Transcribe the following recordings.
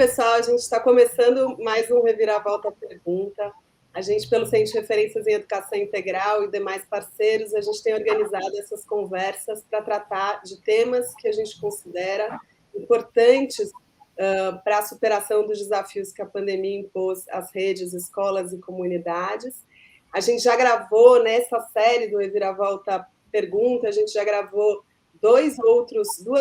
pessoal, a gente está começando mais um Reviravolta Pergunta. A gente, pelo Centro de Referências em Educação Integral e demais parceiros, a gente tem organizado essas conversas para tratar de temas que a gente considera importantes para a superação dos desafios que a pandemia impôs às redes, escolas e comunidades. A gente já gravou nessa série do Reviravolta Pergunta, a gente já gravou duas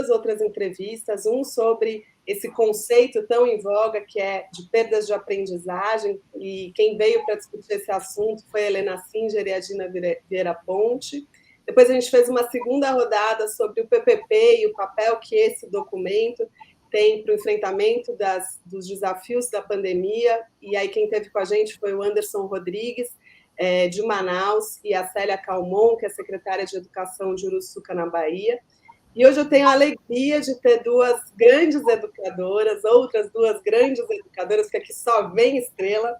outras entrevistas, um sobre esse conceito tão em voga que é de perdas de aprendizagem, e quem veio para discutir esse assunto foi a Helena Singer e a Dina Vieira Ponte. Depois a gente fez uma segunda rodada sobre o PPP e o papel que esse documento tem para o enfrentamento dos desafios da pandemia, e aí quem esteve com a gente foi o Anderson Rodrigues, de Manaus, e a Célia Calmon, que é secretária de Educação de Uruçuca, na Bahia. E hoje eu tenho a alegria de ter duas grandes educadoras, outras duas grandes educadoras, que aqui só vem estrela,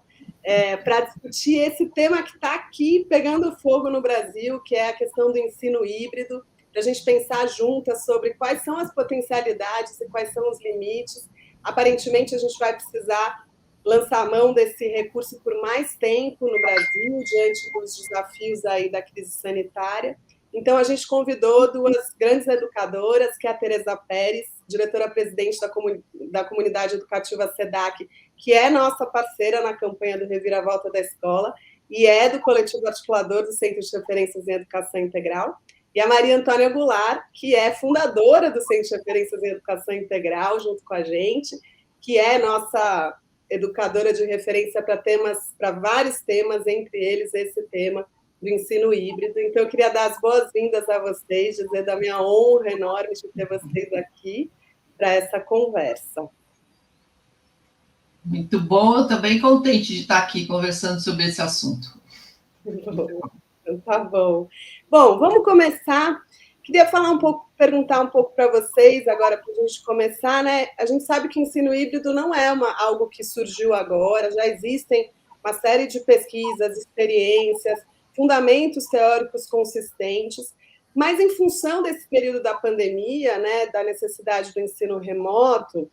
para discutir esse tema que está aqui pegando fogo no Brasil, que é a questão do ensino híbrido, para a gente pensar juntas sobre quais são as potencialidades e quais são os limites. Aparentemente, a gente vai precisar lançar a mão desse recurso por mais tempo no Brasil, diante dos desafios aí da crise sanitária. Então, a gente convidou duas grandes educadoras, que é a Tereza Pérez, diretora-presidente da Comunidade Educativa SEDAC, que é nossa parceira na campanha do Reviravolta da Escola, e é do coletivo articulador do Centro de Referências em Educação Integral, e a Maria Antônia Goulart, que é fundadora do Centro de Referências em Educação Integral, junto com a gente, que é nossa educadora de referência para vários temas, entre eles esse tema do ensino híbrido. Então, eu queria dar as boas-vindas a vocês, dizer da minha honra enorme de ter vocês aqui para essa conversa. Muito bom, eu estou bem contente de estar aqui conversando sobre esse assunto. Então, tá bom. Bom, vamos começar. Queria perguntar um pouco para vocês, agora, para a gente começar, né? A gente sabe que ensino híbrido não é algo que surgiu agora, já existem uma série de pesquisas, experiências, fundamentos teóricos consistentes, mas em função desse período da pandemia, né, da necessidade do ensino remoto,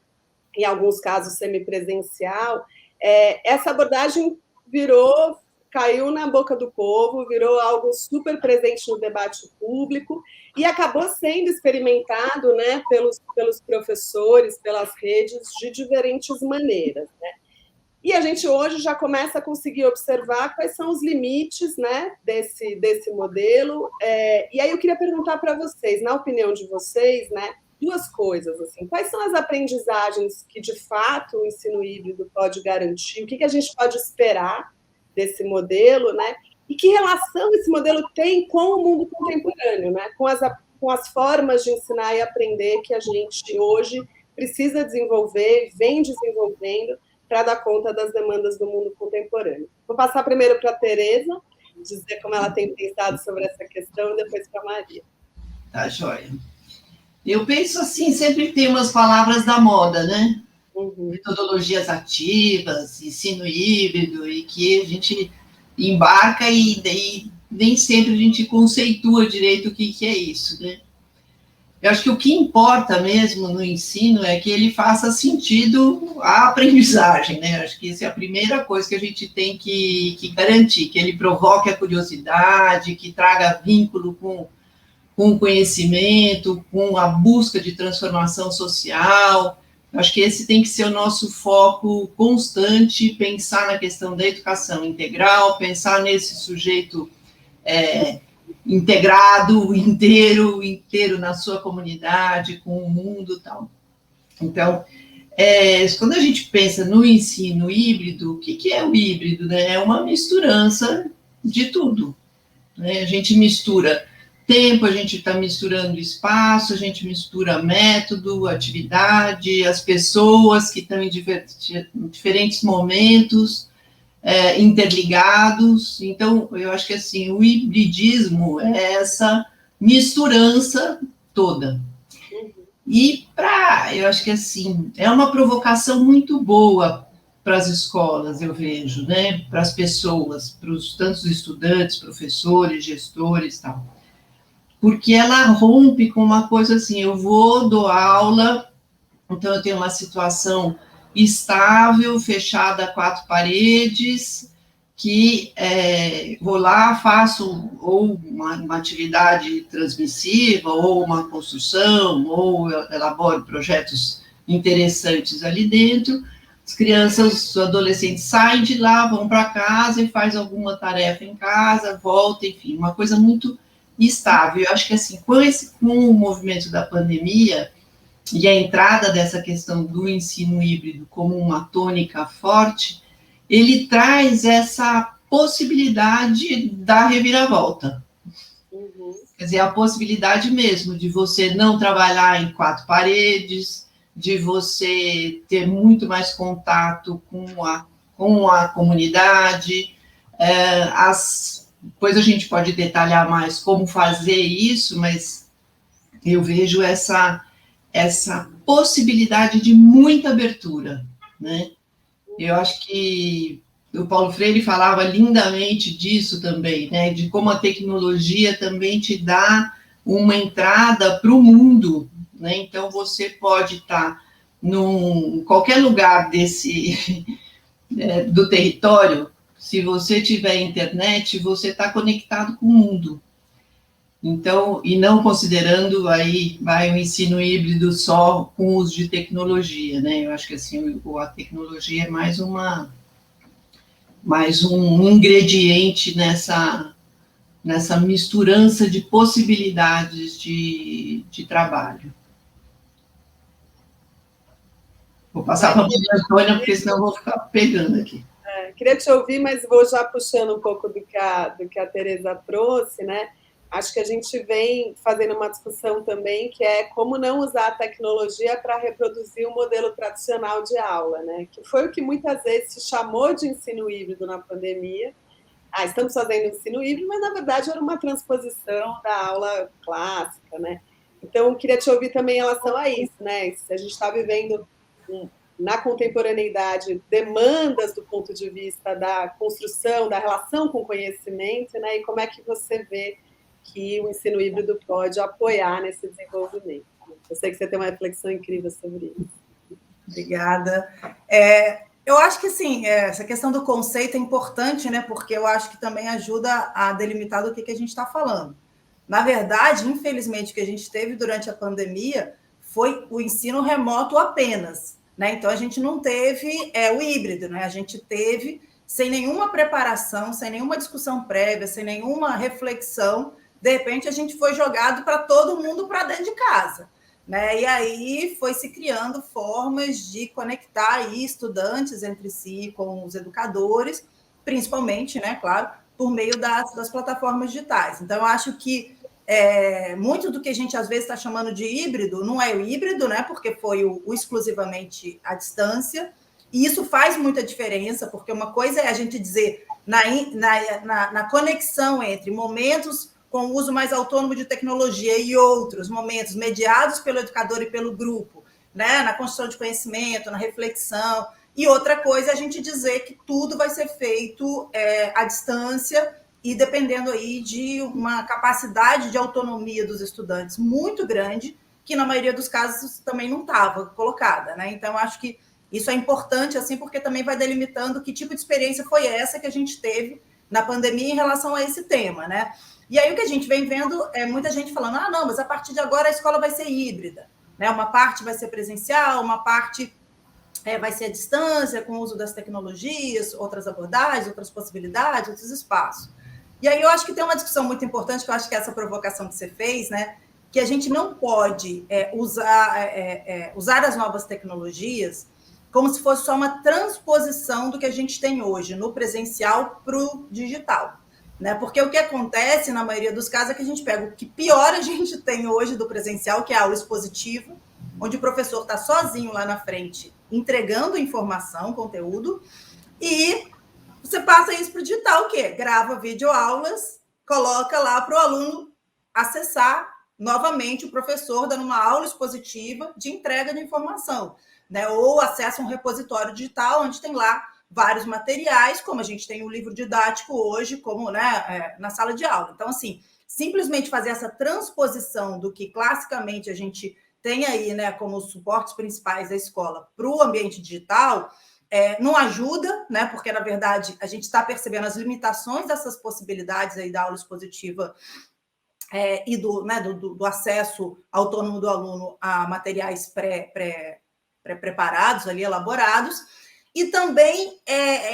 em alguns casos semipresencial, essa abordagem caiu na boca do povo, virou algo super presente no debate público e acabou sendo experimentado, né, pelos professores, pelas redes, de diferentes maneiras, né? E a gente hoje já começa a conseguir observar quais são os limites, né, desse modelo. E aí eu queria perguntar para vocês, na opinião de vocês, né, duas coisas. Assim, quais são as aprendizagens que, de fato, o ensino híbrido pode garantir? O que a gente pode esperar desse modelo, né? E que relação esse modelo tem com o mundo contemporâneo, né? Com as formas de ensinar e aprender que a gente hoje precisa desenvolver, vem desenvolvendo, para dar conta das demandas do mundo contemporâneo. Vou passar primeiro para a Tereza, dizer como ela tem pensado sobre essa questão, e depois para a Maria. Tá, joia. Eu penso assim, sempre tem umas palavras da moda, né? Uhum. Metodologias ativas, ensino híbrido, e que a gente embarca e nem sempre a gente conceitua direito o que é isso, né? Eu acho que o que importa mesmo no ensino é que ele faça sentido à aprendizagem, né? Acho que essa é a primeira coisa que a gente tem que garantir, que ele provoque a curiosidade, que traga vínculo com o conhecimento, com a busca de transformação social. Acho que esse tem que ser o nosso foco constante, pensar na questão da educação integral, pensar nesse sujeito integrado, inteiro na sua comunidade, com o mundo e tal. Então, quando a gente pensa no ensino híbrido, o que é o híbrido? Né? É uma misturança de tudo. Né? A gente mistura tempo, a gente está misturando espaço, a gente mistura método, atividade, as pessoas que estão em diferentes momentos, interligados. Então, eu acho que assim, o hibridismo é essa misturança toda. E eu acho que assim, é uma provocação muito boa para as escolas, eu vejo, né? Para as pessoas, para tantos estudantes, professores, gestores e tal. Porque ela rompe com uma coisa assim, eu dou aula, então eu tenho uma situação estável, fechada a 4 paredes, que vou lá, faço ou uma atividade transmissiva, ou uma construção, ou elaboro projetos interessantes ali dentro. As crianças, os adolescentes saem de lá, vão para casa e faz alguma tarefa em casa, volta, enfim, uma coisa muito estável. Eu acho que, assim, com o movimento da pandemia e a entrada dessa questão do ensino híbrido como uma tônica forte, ele traz essa possibilidade da reviravolta. Uhum. Quer dizer, a possibilidade mesmo de você não trabalhar em 4 paredes, de você ter muito mais contato com a comunidade. Depois a gente pode detalhar mais como fazer isso, mas eu vejo essa possibilidade de muita abertura, né? Eu acho que o Paulo Freire falava lindamente disso também, né? De como a tecnologia também te dá uma entrada para o mundo, né? Então, você pode estar em qualquer lugar do território, se você tiver internet, você está conectado com o mundo. Então, e não considerando aí o ensino híbrido só com uso de tecnologia, né? Eu acho que assim a tecnologia é mais um ingrediente nessa misturança de possibilidades de trabalho. Vou passar para a Maria Antônia, porque senão eu vou ficar pegando aqui. Queria te ouvir, mas vou já puxando um pouco do que a Tereza trouxe, né? Acho que a gente vem fazendo uma discussão também que é como não usar a tecnologia para reproduzir o modelo tradicional de aula, né? Que foi o que muitas vezes se chamou de ensino híbrido na pandemia. Estamos fazendo ensino híbrido, mas na verdade era uma transposição da aula clássica, né? Então, queria te ouvir também em relação a isso, né? Se a gente está vivendo na contemporaneidade demandas do ponto de vista da construção, da relação com o conhecimento, né? E como é que você vê que o ensino híbrido pode apoiar nesse desenvolvimento? Eu sei que você tem uma reflexão incrível sobre isso. Obrigada. Eu acho que, sim, essa questão do conceito é importante, né? Porque eu acho que também ajuda a delimitar do que a gente está falando. Na verdade, infelizmente, o que a gente teve durante a pandemia foi o ensino remoto apenas, né? Então, a gente não teve o híbrido, né? A gente teve, sem nenhuma preparação, sem nenhuma discussão prévia, sem nenhuma reflexão, de repente a gente foi jogado para todo mundo para dentro de casa, né? E aí foi se criando formas de conectar aí estudantes entre si com os educadores, principalmente, né, claro, por meio das plataformas digitais. Então, eu acho que muito do que a gente às vezes está chamando de híbrido não é o híbrido, né? Porque foi o exclusivamente à distância, e isso faz muita diferença, porque uma coisa é a gente dizer na conexão entre momentos com o uso mais autônomo de tecnologia e outros momentos mediados pelo educador e pelo grupo, né? Na construção de conhecimento, na reflexão. E outra coisa é a gente dizer que tudo vai ser feito à distância e dependendo aí de uma capacidade de autonomia dos estudantes muito grande, que na maioria dos casos também não estava colocada, né? Então, acho que isso é importante, assim, porque também vai delimitando que tipo de experiência foi essa que a gente teve na pandemia em relação a esse tema, né? E aí o que a gente vem vendo é muita gente falando, não, mas a partir de agora a escola vai ser híbrida, né? Uma parte vai ser presencial, uma parte vai ser à distância, com o uso das tecnologias, outras abordagens, outras possibilidades, outros espaços. E aí eu acho que tem uma discussão muito importante, que eu acho que é essa provocação que você fez, né? Que a gente não pode usar as novas tecnologias como se fosse só uma transposição do que a gente tem hoje no presencial para o digital. Né? Porque o que acontece, na maioria dos casos, é que a gente pega o que pior a gente tem hoje do presencial, que é a aula expositiva, onde o professor está sozinho lá na frente, entregando informação, conteúdo, e você passa isso para o digital, o quê? Grava videoaulas, coloca lá para o aluno acessar novamente o professor dando uma aula expositiva de entrega de informação, né? Ou acessa um repositório digital, onde tem lá vários materiais, como a gente tem um livro didático hoje, como, né, na sala de aula. Então, assim, simplesmente fazer essa transposição do que classicamente a gente tem aí, né, como os suportes principais da escola para o ambiente digital, não ajuda, né, porque, na verdade, a gente está percebendo as limitações dessas possibilidades aí da aula expositiva e do acesso autônomo do aluno a materiais pré-preparados, ali, elaborados. E também,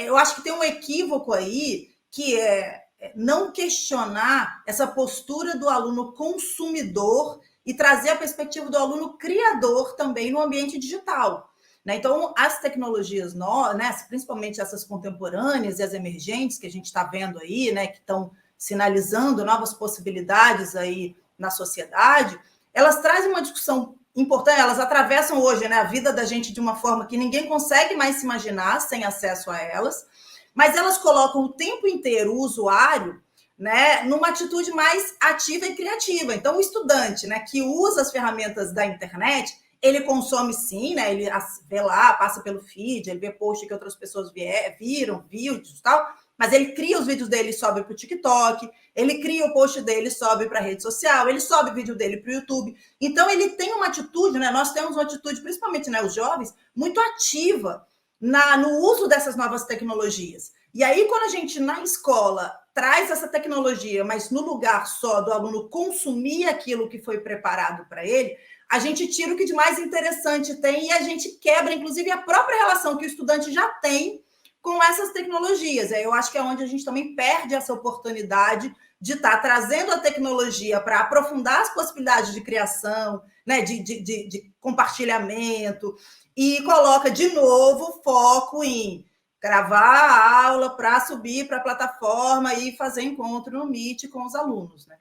eu acho que tem um equívoco aí, que é não questionar essa postura do aluno consumidor e trazer a perspectiva do aluno criador também no ambiente digital. Né? Então, as tecnologias, né, principalmente essas contemporâneas e as emergentes que a gente está vendo aí, né, que estão sinalizando novas possibilidades aí na sociedade, elas trazem uma discussão importante, elas atravessam hoje, né, a vida da gente de uma forma que ninguém consegue mais se imaginar sem acesso a elas, mas elas colocam o tempo inteiro o usuário, né, numa atitude mais ativa e criativa. Então, o estudante, né, que usa as ferramentas da internet, ele consome sim, né, ele vê lá, passa pelo feed, ele vê post que outras pessoas viram, vídeos e tal, mas ele cria os vídeos dele e sobe para o TikTok, ele cria o post dele e sobe para a rede social, ele sobe o vídeo dele para o YouTube. Então, ele tem uma atitude, né, nós temos uma atitude, principalmente, né, os jovens, muito ativa no uso dessas novas tecnologias. E aí, quando a gente, na escola, traz essa tecnologia, mas no lugar só do aluno consumir aquilo que foi preparado para ele, a gente tira o que de mais interessante tem e a gente quebra, inclusive, a própria relação que o estudante já tem com essas tecnologias. Eu acho que é onde a gente também perde essa oportunidade de estar trazendo a tecnologia para aprofundar as possibilidades de criação, né, de compartilhamento, e coloca de novo foco em gravar a aula para subir para a plataforma e fazer encontro no Meet com os alunos, né?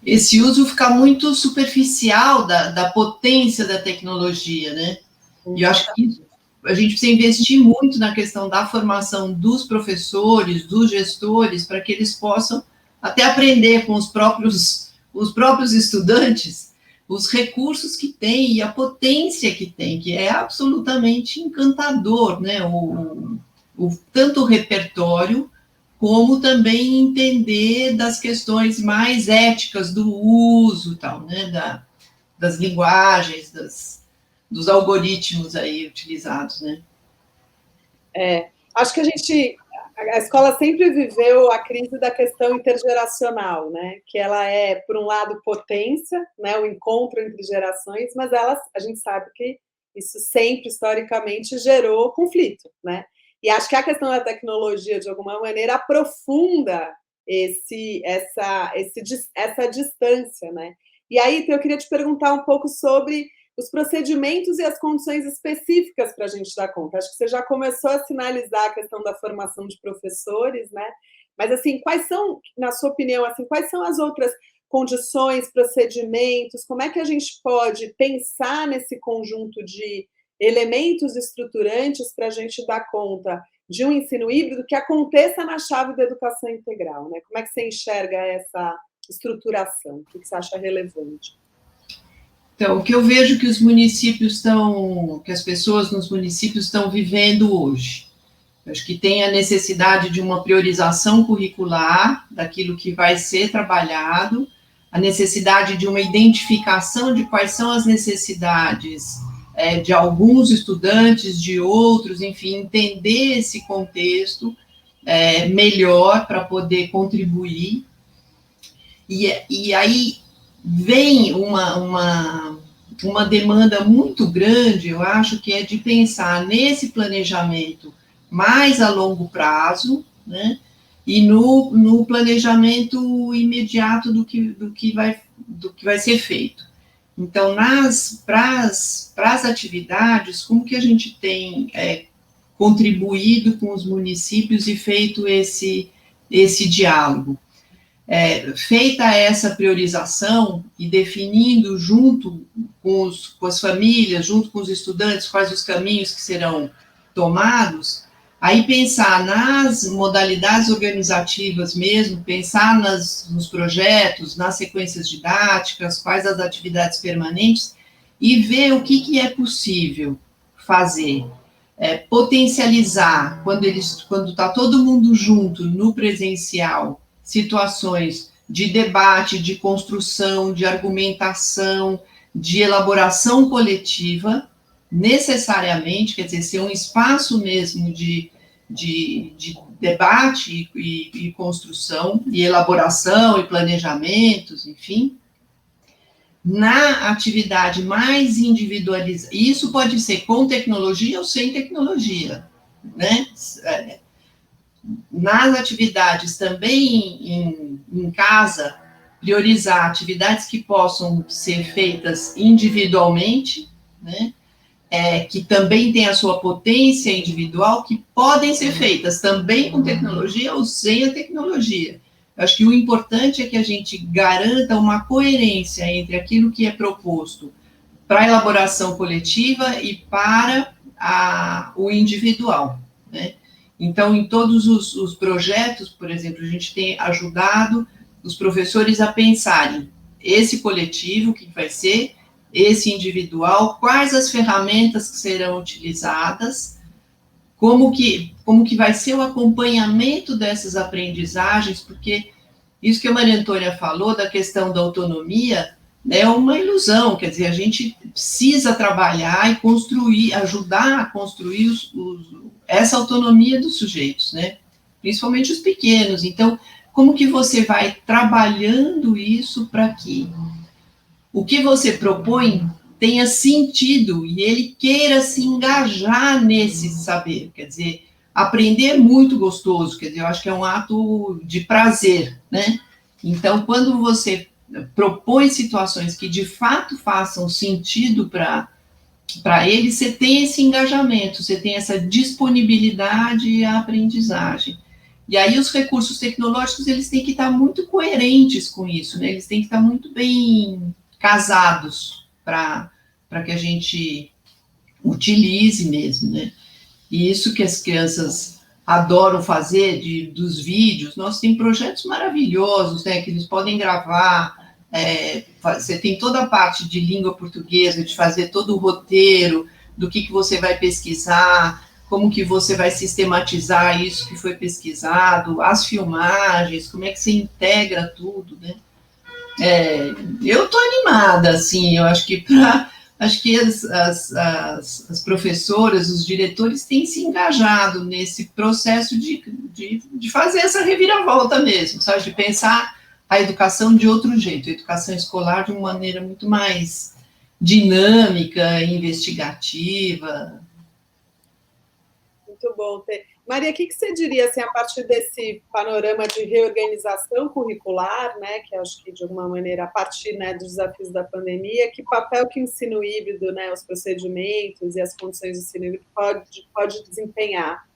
Esse uso fica muito superficial da potência da tecnologia, né? E eu acho que a gente precisa investir muito na questão da formação dos professores, dos gestores, para que eles possam até aprender com os próprios estudantes os recursos que tem e a potência que tem, que é absolutamente encantador, né? Tanto o repertório, como também entender das questões mais éticas do uso, tal, né? Das linguagens, dos algoritmos aí utilizados, né? Acho que a escola sempre viveu a crise da questão intergeracional, né? Que ela é, por um lado, potência, né? O encontro entre gerações, mas a gente sabe que isso sempre, historicamente, gerou conflito, né? E acho que a questão da tecnologia, de alguma maneira, aprofunda essa distância, né? E aí, eu queria te perguntar um pouco sobre os procedimentos e as condições específicas para a gente dar conta. Acho que você já começou a sinalizar a questão da formação de professores, né? Mas, assim, quais são, na sua opinião, assim, quais são as outras condições, procedimentos? Como é que a gente pode pensar nesse conjunto de elementos estruturantes para a gente dar conta de um ensino híbrido que aconteça na chave da educação integral, né? Como é que você enxerga essa estruturação? O que você acha relevante? Então, o que eu vejo que que as pessoas nos municípios estão vivendo hoje, eu acho que tem a necessidade de uma priorização curricular daquilo que vai ser trabalhado, a necessidade de uma identificação de quais são as necessidades de alguns estudantes, de outros, enfim, entender esse contexto melhor para poder contribuir. E aí vem uma demanda muito grande, eu acho, que é de pensar nesse planejamento mais a longo prazo, né? E no planejamento imediato do que vai ser feito. Então, para as atividades, como que a gente tem contribuído com os municípios e feito esse diálogo? Feita essa priorização e definindo junto com as famílias, junto com os estudantes, quais os caminhos que serão tomados, aí pensar nas modalidades organizativas mesmo, pensar nos projetos, nas sequências didáticas, quais as atividades permanentes, e ver o que é possível fazer. Potencializar, quando está todo mundo junto no presencial, situações de debate, de construção, de argumentação, de elaboração coletiva, necessariamente, quer dizer, ser um espaço mesmo de debate e construção, e elaboração e planejamentos, enfim, na atividade mais individualizada. E isso pode ser com tecnologia ou sem tecnologia, né? Nas atividades também em casa, priorizar atividades que possam ser feitas individualmente, né? Que também tem a sua potência individual, que podem ser feitas também com tecnologia ou sem a tecnologia. Eu acho que o importante é que a gente garanta uma coerência entre aquilo que é proposto para a elaboração coletiva e para o individual, né? Então, em todos os projetos, por exemplo, a gente tem ajudado os professores a pensarem esse coletivo, o que vai ser, esse individual, quais as ferramentas que serão utilizadas, como que vai ser o acompanhamento dessas aprendizagens, porque isso que a Maria Antônia falou da questão da autonomia é uma ilusão, quer dizer, a gente precisa trabalhar e construir, ajudar a construir essa autonomia dos sujeitos, né? Principalmente os pequenos. Então, como que você vai trabalhando isso para que o que você propõe tenha sentido e ele queira se engajar nesse saber? Quer dizer, aprender é muito gostoso, quer dizer, eu acho que é um ato de prazer, né? Então, quando você propõe situações que de fato façam sentido para ele, você tem esse engajamento, você tem essa disponibilidade à aprendizagem. E aí os recursos tecnológicos, eles têm que estar muito coerentes com isso, né? Eles têm que estar muito bem casados para que a gente utilize mesmo, né? E isso que as crianças adoram fazer dos vídeos, nós temos projetos maravilhosos, né? Que eles podem gravar, você tem toda a parte de língua portuguesa, de fazer todo o roteiro do que você vai pesquisar, como que você vai sistematizar isso que foi pesquisado, as filmagens, como é que você integra tudo, né? Eu estou animada, assim, eu acho que as professoras, os diretores têm se engajado nesse processo de fazer essa reviravolta mesmo, sabe? De pensar a educação de outro jeito, a educação escolar de uma maneira muito mais dinâmica, investigativa. Muito bom ter. Maria, o que você diria, assim, a partir desse panorama de reorganização curricular, né, que acho que, de alguma maneira, a partir, né, dos desafios da pandemia, que papel que o ensino híbrido, né, os procedimentos e as condições do ensino híbrido pode desempenhar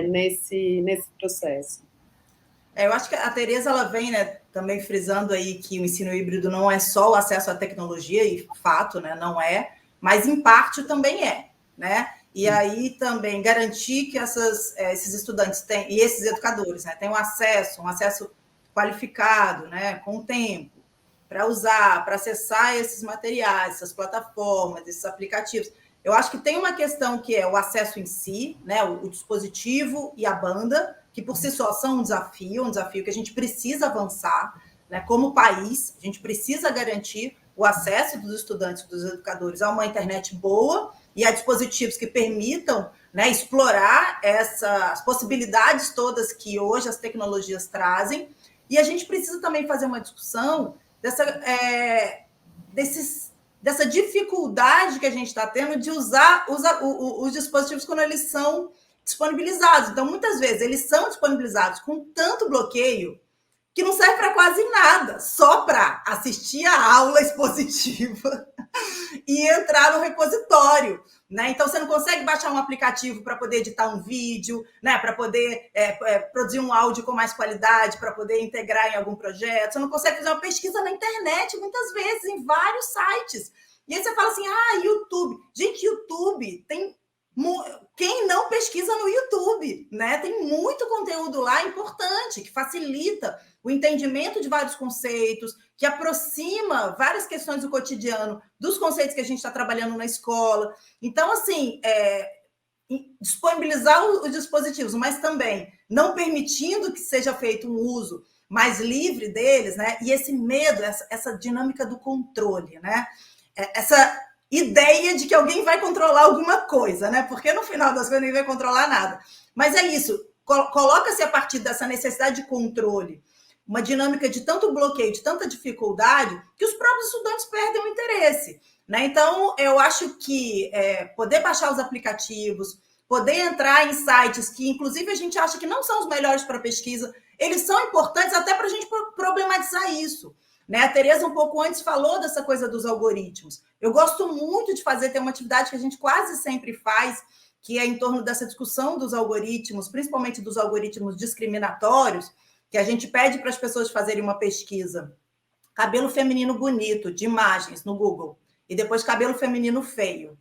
nesse processo? Eu acho que a Tereza, ela vem, né, também frisando aí que o ensino híbrido não é só o acesso à tecnologia, e fato, né, não é, mas em parte também é, né? E aí também garantir que esses estudantes têm, e esses educadores, né, tenham um acesso qualificado, né, com o tempo, para usar, para acessar esses materiais, essas plataformas, esses aplicativos. Eu acho que tem uma questão que é o acesso em si, né, o dispositivo e a banda, que por si só são um desafio que a gente precisa avançar, né, como país, a gente precisa garantir o acesso dos estudantes e dos educadores a uma internet boa e a dispositivos que permitam, né, explorar essas possibilidades todas que hoje as tecnologias trazem. E a gente precisa também fazer uma discussão dessa dificuldade que a gente está tendo de usar os dispositivos quando eles são disponibilizados. Então, muitas vezes, eles são disponibilizados com tanto bloqueio que não serve para quase nada, só para assistir a aula expositiva e entrar no repositório, né? Então, você não consegue baixar um aplicativo para poder editar um vídeo, né? Para poder produzir um áudio com mais qualidade, para poder integrar em algum projeto. Você não consegue fazer uma pesquisa na internet, muitas vezes, em vários sites. E aí você fala assim, YouTube. Gente, YouTube tem... Quem não pesquisa no YouTube, né? Tem muito conteúdo lá importante, que facilita o entendimento de vários conceitos, que aproxima várias questões do cotidiano dos conceitos que a gente está trabalhando na escola. Então, assim, disponibilizar os dispositivos, mas também não permitindo que seja feito um uso mais livre deles, né? E esse medo, essa dinâmica do controle, né? Essa ideia de que alguém vai controlar alguma coisa, né? Porque no final das contas ninguém vai controlar nada. Mas é isso, coloca-se a partir dessa necessidade de controle, uma dinâmica de tanto bloqueio, de tanta dificuldade, que os próprios estudantes perdem o interesse, né? Então, eu acho que poder baixar os aplicativos, poder entrar em sites que, inclusive, a gente acha que não são os melhores para pesquisa, eles são importantes até para a gente problematizar isso, né? A Tereza, um pouco antes, falou dessa coisa dos algoritmos. Eu gosto muito de tem uma atividade que a gente quase sempre faz, que é em torno dessa discussão dos algoritmos, principalmente dos algoritmos discriminatórios, que a gente pede para as pessoas fazerem uma pesquisa. Cabelo feminino bonito, de imagens, no Google. E depois cabelo feminino feio.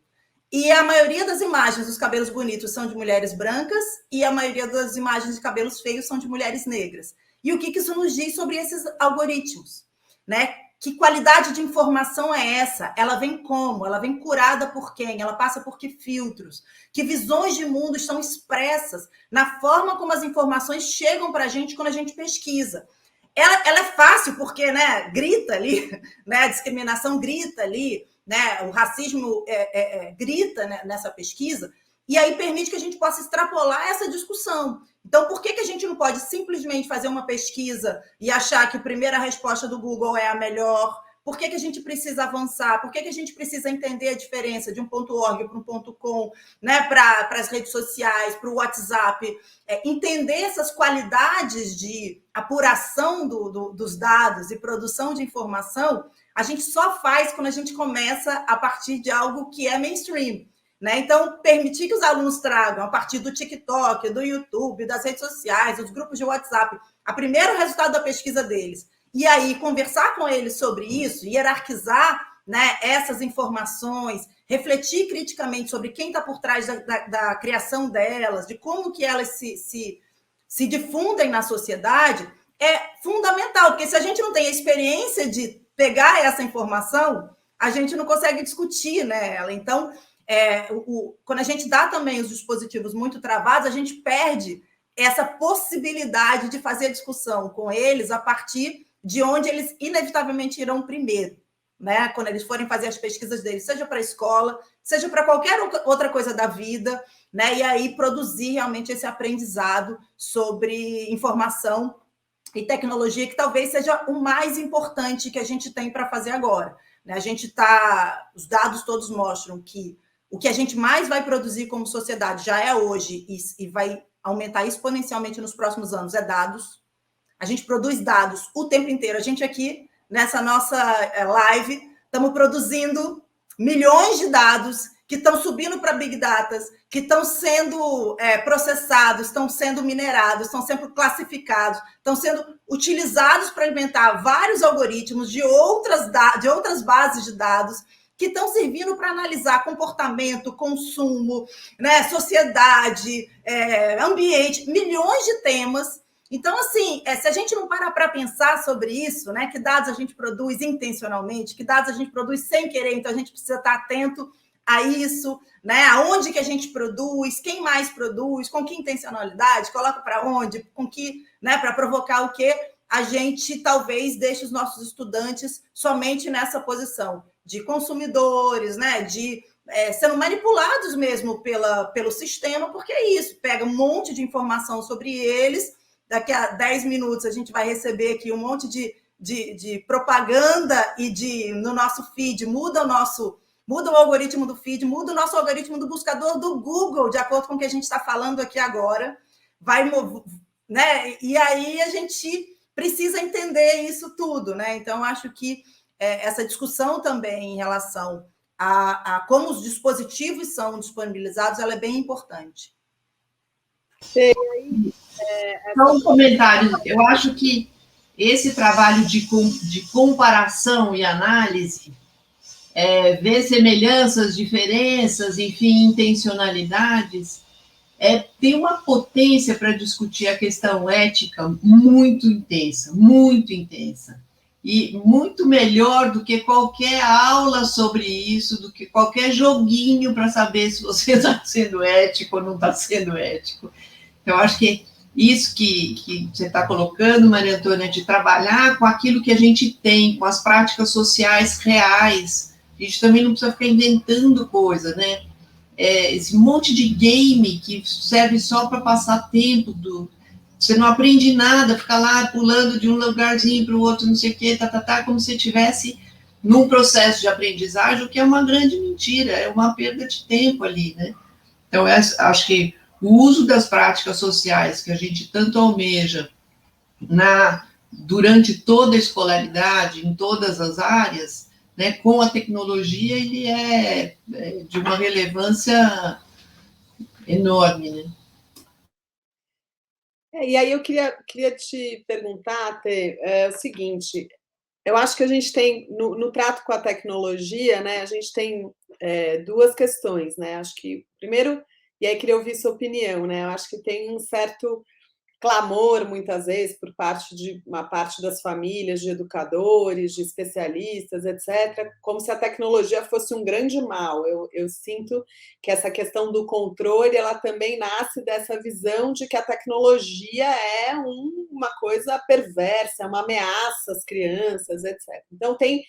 E a maioria das imagens dos cabelos bonitos são de mulheres brancas e a maioria das imagens de cabelos feios são de mulheres negras. E o que isso nos diz sobre esses algoritmos, né? Que qualidade de informação é essa? Ela vem como? Ela vem curada por quem? Ela passa por que filtros? Que visões de mundo estão expressas na forma como as informações chegam para a gente quando a gente pesquisa? Ela é fácil porque, né, grita ali, né, a discriminação grita ali, né, o racismo grita, né, nessa pesquisa, e aí permite que a gente possa extrapolar essa discussão. Então, por que a gente não pode simplesmente fazer uma pesquisa e achar que a primeira resposta do Google é a melhor? Por que a gente precisa avançar? Por que a gente precisa entender a diferença de um .org para um .com, né, para as redes sociais, para o WhatsApp? Entender essas qualidades de apuração dos dados e produção de informação, a gente só faz quando a gente começa a partir de algo que é mainstream. Né? Então, permitir que os alunos tragam, a partir do TikTok, do YouTube, das redes sociais, dos grupos de WhatsApp, o primeiro resultado da pesquisa deles, e aí conversar com eles sobre isso, hierarquizar, né, essas informações, refletir criticamente sobre quem está por trás da criação delas, de como que elas se difundem na sociedade, é fundamental, porque se a gente não tem a experiência de pegar essa informação, a gente não consegue discutir, né, ela. Então, quando a gente dá também os dispositivos muito travados, a gente perde essa possibilidade de fazer discussão com eles a partir de onde eles inevitavelmente irão primeiro, né? Quando eles forem fazer as pesquisas deles, seja para a escola, seja para qualquer outra coisa da vida, né? E aí produzir realmente esse aprendizado sobre informação e tecnologia, que talvez seja o mais importante que a gente tem para fazer agora, né? Os dados todos mostram que o que a gente mais vai produzir como sociedade já é hoje e vai aumentar exponencialmente nos próximos anos, é dados. A gente produz dados o tempo inteiro. A gente aqui, nessa nossa live, estamos produzindo milhões de dados que estão subindo para Big Data, que estão sendo processados, estão sendo minerados, estão sendo classificados, estão sendo utilizados para alimentar vários algoritmos de outras bases de dados, que estão servindo para analisar comportamento, consumo, né, sociedade, ambiente, milhões de temas. Então, assim, se a gente não parar para pensar sobre isso, né, que dados a gente produz intencionalmente, que dados a gente produz sem querer, então a gente precisa estar atento a isso, né, aonde que a gente produz, quem mais produz, com que intencionalidade, coloca para onde, com que, né, para provocar o quê? A gente talvez deixe os nossos estudantes somente nessa posição de consumidores, né, de sendo manipulados mesmo pelo sistema, porque é isso, pega um monte de informação sobre eles, daqui a 10 minutos a gente vai receber aqui um monte de propaganda e no nosso feed, muda o algoritmo do feed, muda o nosso algoritmo do buscador do Google, de acordo com o que a gente está falando aqui agora, né? E aí a gente precisa entender isso tudo, né? Então, acho que essa discussão também em relação a como os dispositivos são disponibilizados, ela é bem importante. Só um comentário. Eu acho que esse trabalho de comparação e análise, ver semelhanças, diferenças, enfim, intencionalidades, tem uma potência para discutir a questão ética muito intensa, e muito melhor do que qualquer aula sobre isso, do que qualquer joguinho para saber se você está sendo ético ou não está sendo ético. Então, acho que isso que você está colocando, Maria Antônia, de trabalhar com aquilo que a gente tem, com as práticas sociais reais. A gente também não precisa ficar inventando coisa, né? Esse monte de game que serve só para passar tempo, você não aprende nada, fica lá pulando de um lugarzinho para o outro, não sei o quê, como se estivesse num processo de aprendizagem, o que é uma grande mentira, é uma perda de tempo ali, né? Então, acho que o uso das práticas sociais que a gente tanto almeja durante toda a escolaridade, em todas as áreas, né, com a tecnologia, ele é de uma relevância enorme, né? E aí eu queria te perguntar, Tê, o seguinte, eu acho que a gente tem, no trato com a tecnologia, né, a gente tem duas questões, né? Acho que, primeiro, e aí queria ouvir sua opinião, né? Eu acho que tem um certo clamor, muitas vezes, por parte de uma parte das famílias, de educadores, de especialistas, etc., como se a tecnologia fosse um grande mal. Eu sinto que essa questão do controle, ela também nasce dessa visão de que a tecnologia é uma coisa perversa, é uma ameaça às crianças, etc. Então, tem,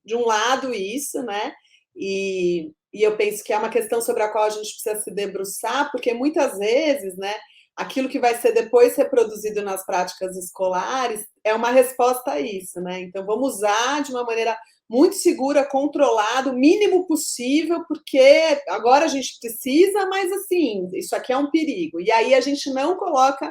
de um lado, isso, né? E eu penso que é uma questão sobre a qual a gente precisa se debruçar, porque muitas vezes, né, aquilo que vai ser depois reproduzido nas práticas escolares é uma resposta a isso, né? Então, vamos usar de uma maneira muito segura, controlada, o mínimo possível, porque agora a gente precisa, mas assim, isso aqui é um perigo. E aí a gente não coloca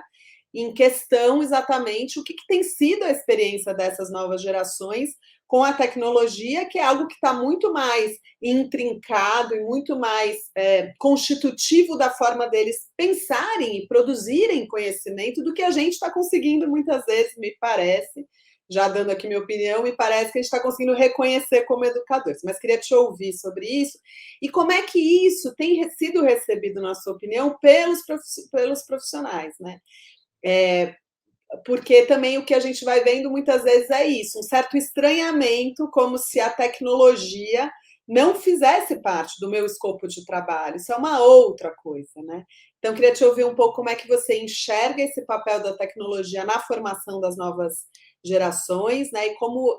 em questão exatamente o que tem sido a experiência dessas novas gerações com a tecnologia, que é algo que está muito mais intrincado e muito mais constitutivo da forma deles pensarem e produzirem conhecimento do que a gente está conseguindo muitas vezes, me parece, já dando aqui minha opinião, me parece que a gente está conseguindo reconhecer como educadores. Mas queria te ouvir sobre isso. E como é que isso tem sido recebido, na sua opinião, pelos profissionais, né? Porque também o que a gente vai vendo muitas vezes é isso, um certo estranhamento, como se a tecnologia não fizesse parte do meu escopo de trabalho. Isso é uma outra coisa, né? Então, queria te ouvir um pouco como é que você enxerga esse papel da tecnologia na formação das novas gerações, né? E como,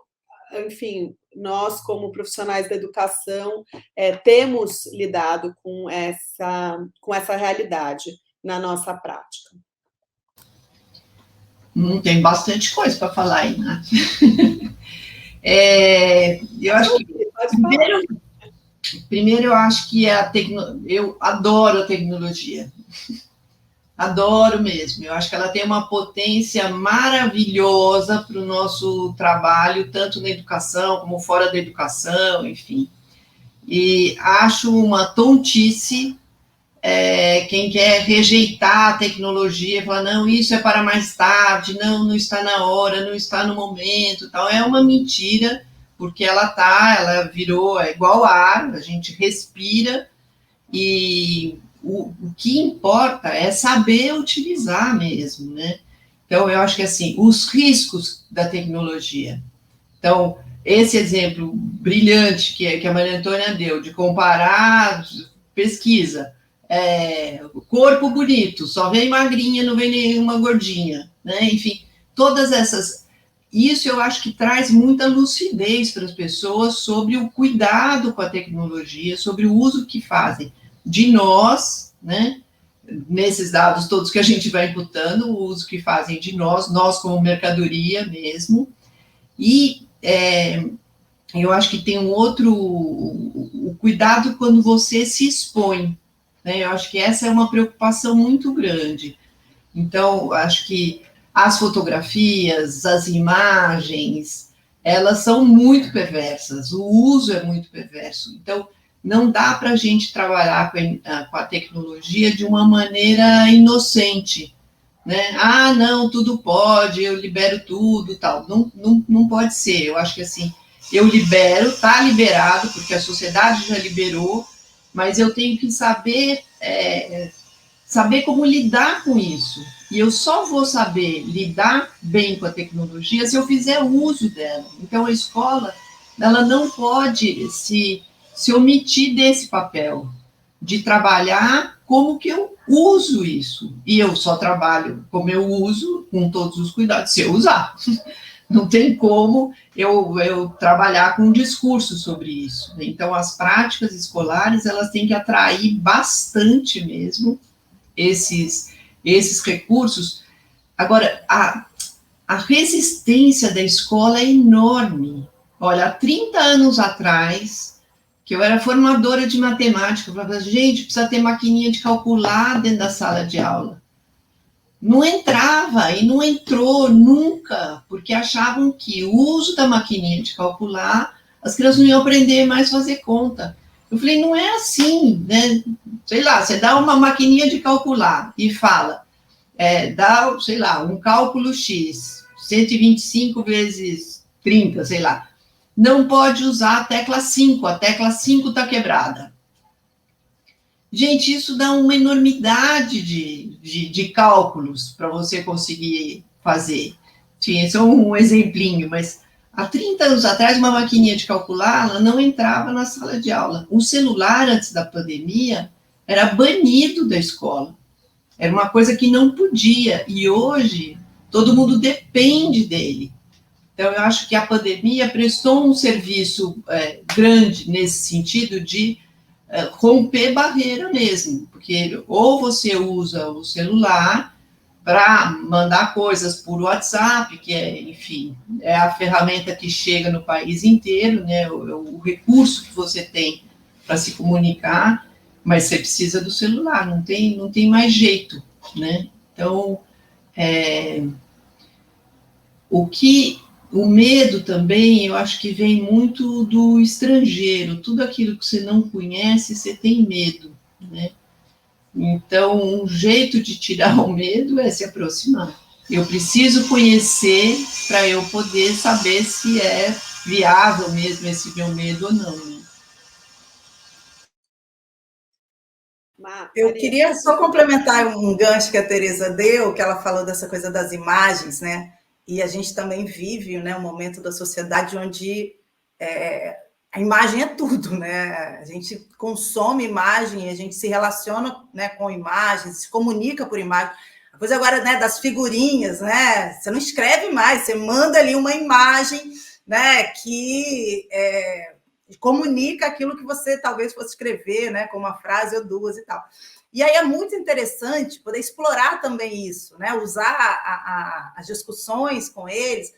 enfim, nós, como profissionais da educação, temos lidado com essa realidade na nossa prática. Tem bastante coisa para falar aí, Nath. Eu acho que primeiro eu acho que eu adoro a tecnologia. Adoro mesmo. Eu acho que ela tem uma potência maravilhosa para o nosso trabalho, tanto na educação como fora da educação, enfim. E acho uma tontice quem quer rejeitar a tecnologia e falar, não, isso é para mais tarde, não está na hora, não está no momento, tal. É uma mentira, porque ela virou igual ar, a gente respira, e o que importa é saber utilizar mesmo, né? Então, eu acho que, assim, os riscos da tecnologia. Então, esse exemplo brilhante que a Maria Antônia deu, de comparar pesquisa, corpo bonito, só vem magrinha, não vem nenhuma gordinha, né? Enfim, todas essas... Isso eu acho que traz muita lucidez para as pessoas sobre o cuidado com a tecnologia, sobre o uso que fazem de nós, né? Nesses dados todos que a gente vai imputando, o uso que fazem de nós como mercadoria mesmo. E eu acho que tem o cuidado quando você se expõe, né? Eu acho que essa é uma preocupação muito grande. Então, acho que as fotografias, as imagens, elas são muito perversas, o uso é muito perverso. Então, não dá para a gente trabalhar com a tecnologia de uma maneira inocente, né? Ah, não, tudo pode, eu libero tudo, tal. Não pode ser. Eu acho que, assim, eu libero, está liberado, porque a sociedade já liberou, mas eu tenho que saber como lidar com isso. E eu só vou saber lidar bem com a tecnologia se eu fizer uso dela. Então, a escola, ela não pode se omitir desse papel, de trabalhar como que eu uso isso. E eu só trabalho como eu uso, com todos os cuidados, se eu usar. Não tem como eu trabalhar com um discurso sobre isso. Então, as práticas escolares, elas têm que atrair bastante mesmo esses recursos. Agora, a resistência da escola é enorme. Olha, há 30 anos atrás, que eu era formadora de matemática, eu falava, gente, precisa ter maquininha de calcular dentro da sala de aula. Não entrava e não entrou nunca, porque achavam que o uso da maquininha de calcular, as crianças não iam aprender mais a fazer conta. Eu falei, não é assim, né? Sei lá, você dá uma maquininha de calcular e fala, dá, sei lá, um cálculo X, 125 vezes 30, sei lá. Não pode usar a tecla 5 está quebrada. Gente, isso dá uma enormidade de cálculos para você conseguir fazer. Tinha só um exemplinho, mas há 30 anos atrás, uma maquininha de calcular, ela não entrava na sala de aula. O celular, antes da pandemia, era banido da escola. Era uma coisa que não podia. E hoje, todo mundo depende dele. Então, eu acho que a pandemia prestou um serviço grande nesse sentido de romper barreira mesmo, porque ou você usa o celular para mandar coisas por WhatsApp, que enfim, é a ferramenta que chega no país inteiro, né, o recurso que você tem para se comunicar, mas você precisa do celular, não tem mais jeito, né? Então, o medo também, eu acho que vem muito do estrangeiro. Tudo aquilo que você não conhece, você tem medo, né? Então, um jeito de tirar o medo é se aproximar. Eu preciso conhecer para eu poder saber se é viável mesmo esse meu medo ou não, né? Eu queria só complementar um gancho que a Tereza deu, que ela falou dessa coisa das imagens, né? E a gente também vive, né, um momento da sociedade onde a imagem é tudo, né? A gente consome imagem, a gente se relaciona, né, com imagens, se comunica por imagem. A coisa agora, né, das figurinhas, né? Você não escreve mais, você manda ali uma imagem, né, que comunica aquilo que você talvez fosse escrever, né, com uma frase ou duas e tal. E aí é muito interessante poder explorar também isso, né? Usar as discussões com eles.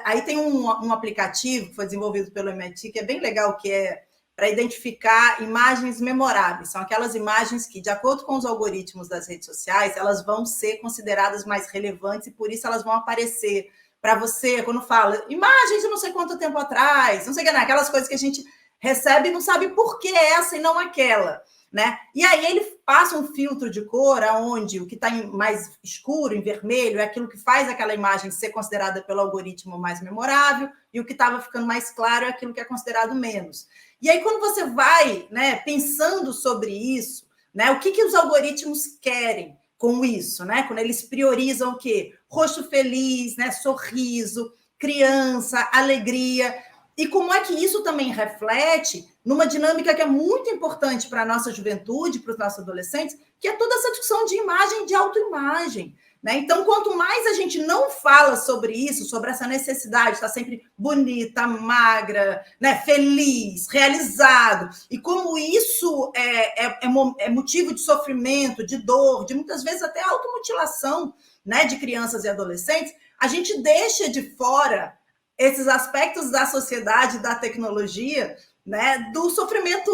Aí tem um aplicativo que foi desenvolvido pelo MIT, que é bem legal, que é para identificar imagens memoráveis. São aquelas imagens que, de acordo com os algoritmos das redes sociais, elas vão ser consideradas mais relevantes e, por isso, elas vão aparecer para você, quando fala imagens de não sei quanto tempo atrás, não sei o que, né? Aquelas coisas que a gente recebe e não sabe por que essa e não aquela. Né? E aí ele passa um filtro de cor onde o que está mais escuro, em vermelho, é aquilo que faz aquela imagem ser considerada pelo algoritmo mais memorável, e o que estava ficando mais claro é aquilo que é considerado menos. E aí, quando você vai, né, pensando sobre isso, né, o que os algoritmos querem com isso, né? Quando eles priorizam o quê? Rosto feliz, né, sorriso, criança, alegria. E como é que isso também reflete numa dinâmica que é muito importante para a nossa juventude, para os nossos adolescentes, que é toda essa discussão de imagem, de autoimagem. Né? Então, quanto mais a gente não fala sobre isso, sobre essa necessidade de estar sempre bonita, magra, né, feliz, realizado, e como isso é motivo de sofrimento, de dor, de muitas vezes até automutilação, né, de crianças e adolescentes, a gente deixa de fora esses aspectos da sociedade, da tecnologia, né, do sofrimento,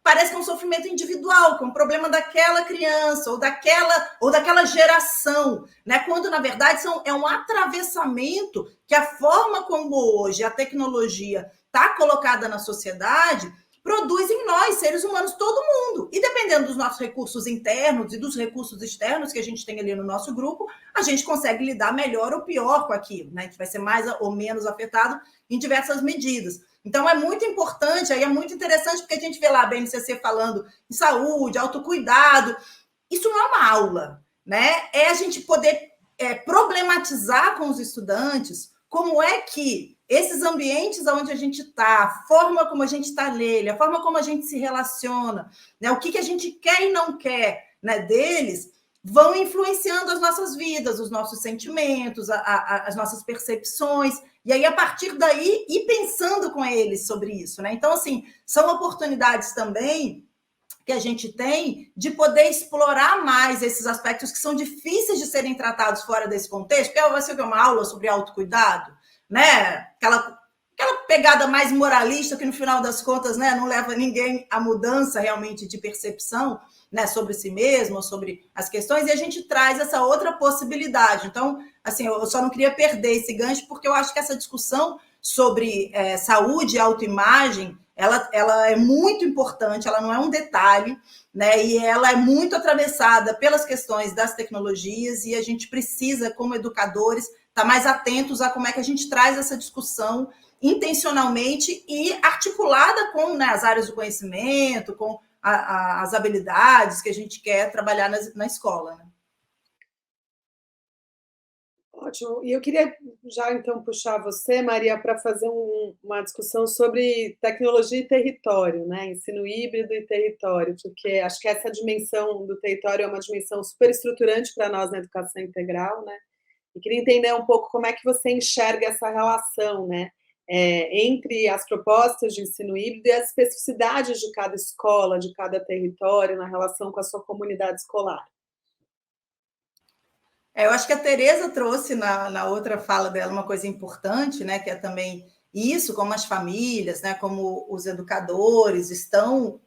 parece que é um sofrimento individual, que é um problema daquela criança ou daquela geração, né, quando, na verdade, é um atravessamento que a forma como hoje a tecnologia está colocada na sociedade produz em nós, seres humanos, todo mundo. E dependendo dos nossos recursos internos e dos recursos externos que a gente tem ali no nosso grupo, a gente consegue lidar melhor ou pior com aquilo, né? Que vai ser mais ou menos afetado em diversas medidas. Então, é muito importante, aí é muito interessante, porque a gente vê lá a BNCC falando em saúde, autocuidado. Isso não é uma aula, né? É a gente poder problematizar com os estudantes como é que esses ambientes onde a gente está, a forma como a gente está nele, a forma como a gente se relaciona, né? O que a gente quer e não quer né, deles, vão influenciando as nossas vidas, os nossos sentimentos, as nossas percepções, e aí, a partir daí, ir pensando com eles sobre isso, né? Então, assim, são oportunidades também que a gente tem de poder explorar mais esses aspectos que são difíceis de serem tratados fora desse contexto, porque vai ser uma aula sobre autocuidado, né? Aquela pegada mais moralista que, no final das contas, né, não leva ninguém à mudança realmente de percepção, né, sobre si mesmo, sobre as questões, e a gente traz essa outra possibilidade. Então, assim, eu só não queria perder esse gancho, porque eu acho que essa discussão sobre saúde e autoimagem, ela é muito importante, ela não é um detalhe, né, e ela é muito atravessada pelas questões das tecnologias, e a gente precisa, como educadores, estar mais atentos a como é que a gente traz essa discussão intencionalmente e articulada com, né, as áreas do conhecimento, com as habilidades que a gente quer trabalhar na escola. Né? Ótimo. E eu queria já, então, puxar você, Maria, para fazer uma discussão sobre tecnologia e território, né? Ensino híbrido e território, porque acho que essa dimensão do território é uma dimensão super estruturante para nós na educação integral, né? E queria entender um pouco como é que você enxerga essa relação, né? Entre as propostas de ensino híbrido e as especificidades de cada escola, de cada território, na relação com a sua comunidade escolar. Eu acho que a Tereza trouxe na outra fala dela uma coisa importante, né, que é também isso, como as famílias, né, como os educadores estão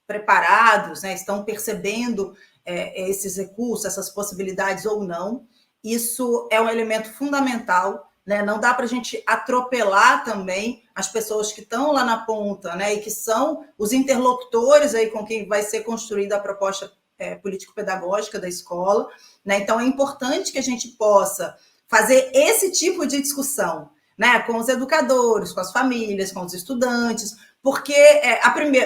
preparados, né, estão percebendo esses recursos, essas possibilidades ou não. Isso é um elemento fundamental, né? Não dá para a gente atropelar também as pessoas que estão lá na ponta, né, e que são os interlocutores aí com quem vai ser construída a proposta político-pedagógica da escola, né? Então, é importante que a gente possa fazer esse tipo de discussão, né, com os educadores, com as famílias, com os estudantes, porque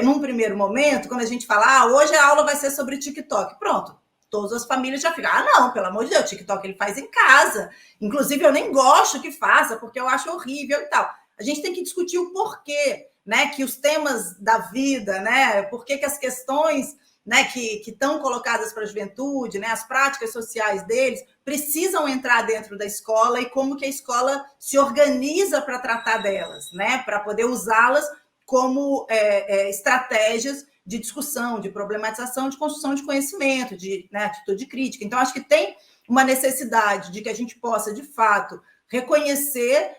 num primeiro momento, quando a gente fala, hoje a aula vai ser sobre TikTok, pronto, todas as famílias já ficam, não, pelo amor de Deus, TikTok ele faz em casa, inclusive eu nem gosto que faça, porque eu acho horrível e tal. A gente tem que discutir o porquê, né, que os temas da vida, né, por que as questões, né, que estão colocadas para a juventude, né, as práticas sociais deles, precisam entrar dentro da escola e como que a escola se organiza para tratar delas, né, para poder usá-las como estratégias de discussão, de problematização, de construção de conhecimento, de, né, atitude crítica. Então, acho que tem uma necessidade de que a gente possa, de fato, reconhecer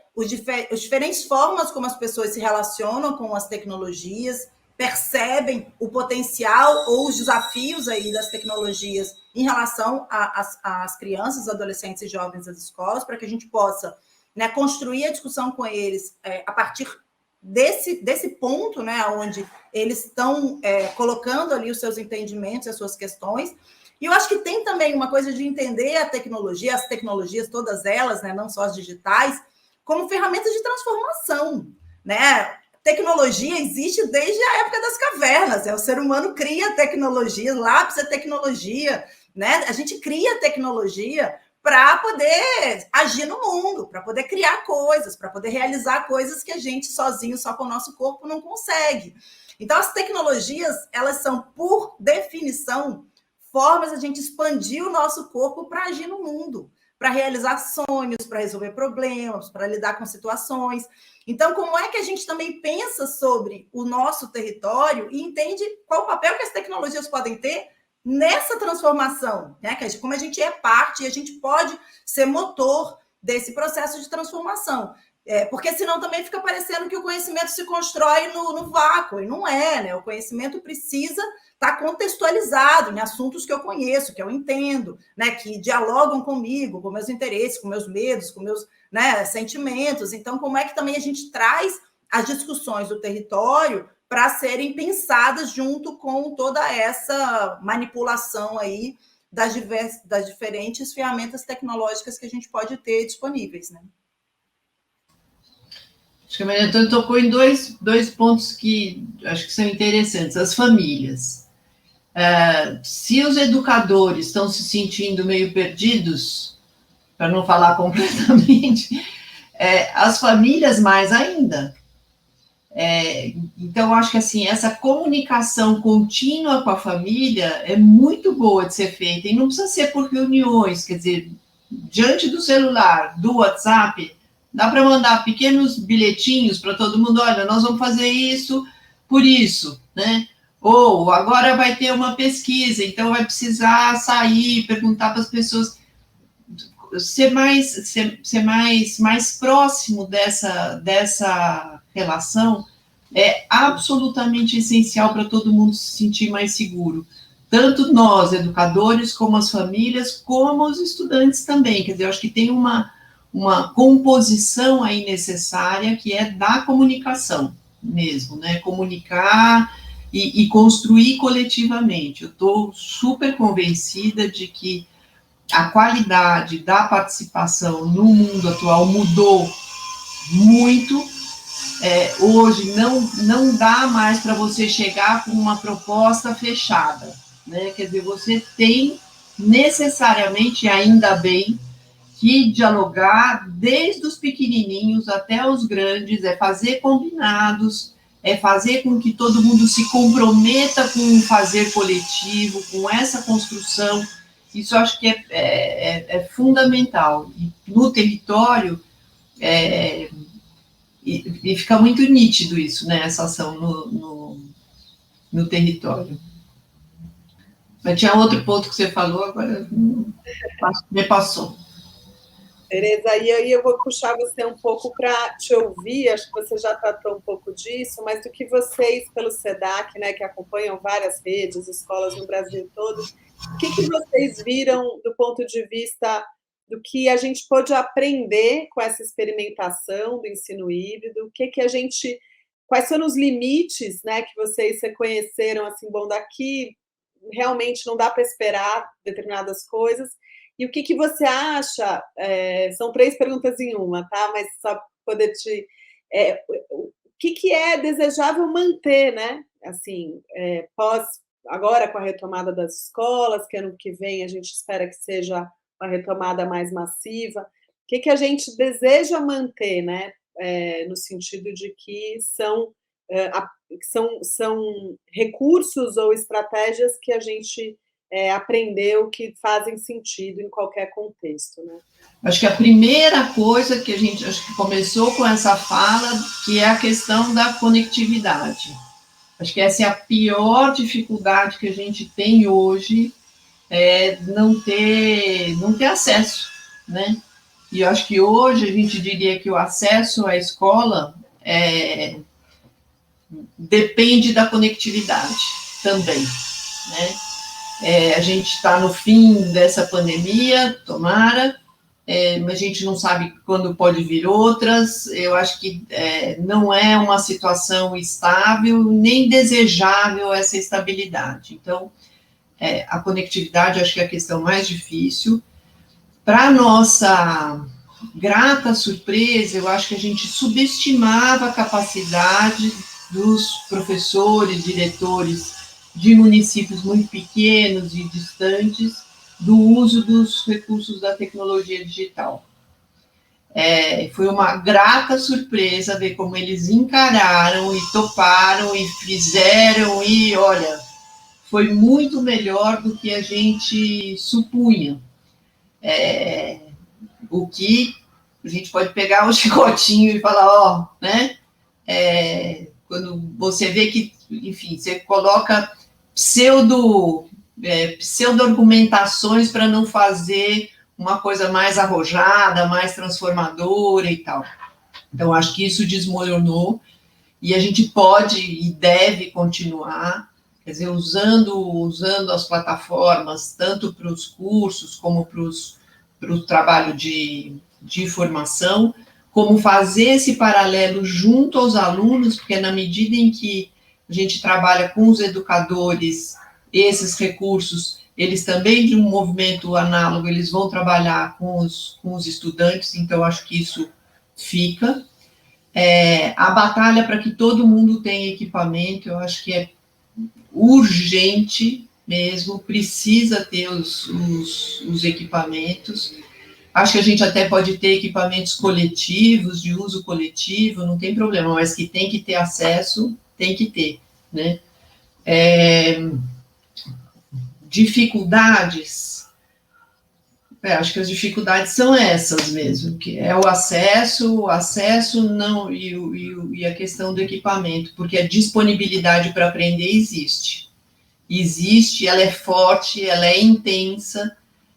as diferentes formas como as pessoas se relacionam com as tecnologias, percebem o potencial ou os desafios aí das tecnologias em relação às crianças, adolescentes e jovens das escolas, para que a gente possa, né, construir a discussão com eles a partir desse ponto, né, onde eles estão colocando ali os seus entendimentos, as suas questões. E eu acho que tem também uma coisa de entender a tecnologia, as tecnologias, todas elas, né, não só as digitais, como ferramentas de transformação, né? Tecnologia existe desde a época das cavernas, o ser humano cria tecnologia, lápis é tecnologia, né? A gente cria tecnologia para poder agir no mundo, para poder criar coisas, para poder realizar coisas que a gente sozinho, só com o nosso corpo, não consegue. Então, as tecnologias, elas são, por definição, formas de a gente expandir o nosso corpo para agir no mundo, para realizar sonhos, para resolver problemas, para lidar com situações. Então, como é que a gente também pensa sobre o nosso território e entende qual o papel que as tecnologias podem ter nessa transformação, né? Como a gente é parte e a gente pode ser motor desse processo de transformação. Porque senão também fica parecendo que o conhecimento se constrói no vácuo, e não é, né? O conhecimento precisa estar contextualizado em assuntos que eu conheço, que eu entendo, né? Que dialogam comigo, com meus interesses, com meus medos, com meus, né, sentimentos. Então, como é que também a gente traz as discussões do território para serem pensadas junto com toda essa manipulação aí das diferentes ferramentas tecnológicas que a gente pode ter disponíveis, né? Acho que a Maria Antônia tocou em dois pontos que acho que são interessantes. As famílias. Se os educadores estão se sentindo meio perdidos, para não falar completamente, as famílias mais ainda. Então, acho que assim, essa comunicação contínua com a família é muito boa de ser feita, e não precisa ser por reuniões, quer dizer, diante do celular, do WhatsApp, dá para mandar pequenos bilhetinhos para todo mundo, olha, nós vamos fazer isso por isso, né? Ou agora vai ter uma pesquisa, então vai precisar sair, perguntar para as pessoas, ser mais próximo dessa relação é absolutamente essencial para todo mundo se sentir mais seguro. Tanto nós, educadores, como as famílias, como os estudantes também. Quer dizer, eu acho que tem uma composição aí necessária que é da comunicação mesmo, né? Comunicar e construir coletivamente. Eu estou super convencida de que a qualidade da participação no mundo atual mudou muito. Hoje não dá mais para você chegar com uma proposta fechada, né? Quer dizer, você tem necessariamente, ainda bem, que dialogar desde os pequenininhos até os grandes, fazer combinados, fazer com que todo mundo se comprometa com o fazer coletivo, com essa construção. Isso eu acho que é fundamental. E no território, e fica muito nítido isso, né, essa ação no território. Mas tinha outro ponto que você falou, agora me passou. Tereza, e aí eu vou puxar você um pouco para te ouvir, acho que você já tratou um pouco disso, mas do que vocês, pelo SEDAC, né, que acompanham várias redes, escolas no Brasil todo, o que vocês viram do ponto de vista do que a gente pôde aprender com essa experimentação do ensino híbrido, quais foram os limites, né, que vocês reconheceram, assim, bom, daqui realmente não dá para esperar determinadas coisas. E o que você acha? São 3 perguntas em uma, tá? Mas só poder te... o que é desejável manter, né? Assim, agora com a retomada das escolas, que ano que vem a gente espera que seja uma retomada mais massiva. O que a gente deseja manter, né? No sentido de que são recursos ou estratégias que a gente aprendeu que fazem sentido em qualquer contexto, né? Acho que a primeira coisa que a gente acho que começou com essa fala, que é a questão da conectividade. Acho que essa é a pior dificuldade que a gente tem hoje, não ter acesso, né? E eu acho que hoje a gente diria que o acesso à escola depende da conectividade também, né? A gente está no fim dessa pandemia, tomara, mas a gente não sabe quando pode vir outras. Eu acho que não é uma situação estável, nem desejável essa estabilidade. Então, a conectividade, acho que é a questão mais difícil. Para nossa grata surpresa, eu acho que a gente subestimava a capacidade dos professores, diretores de municípios muito pequenos e distantes do uso dos recursos da tecnologia digital. Foi uma grata surpresa ver como eles encararam e toparam e fizeram, e olha, foi muito melhor do que a gente supunha. O que a gente pode pegar um chicotinho e falar, né? Quando você vê que, enfim, você coloca pseudo-argumentações para não fazer uma coisa mais arrojada, mais transformadora e tal. Então, acho que isso desmoronou e a gente pode e deve continuar, quer dizer, usando as plataformas, tanto para os cursos como para o trabalho de formação, como fazer esse paralelo junto aos alunos, porque na medida em que a gente trabalha com os educadores, esses recursos, eles também, de um movimento análogo, eles vão trabalhar com os estudantes, então acho que isso fica. A batalha para que todo mundo tenha equipamento, eu acho que é urgente mesmo, precisa ter os equipamentos. Acho que a gente até pode ter equipamentos coletivos, de uso coletivo, não tem problema, mas que tem que ter acesso, tem que ter, né? Dificuldades, acho que as dificuldades são essas mesmo, que é o acesso não, e a questão do equipamento, porque a disponibilidade para aprender existe, ela é forte, ela é intensa.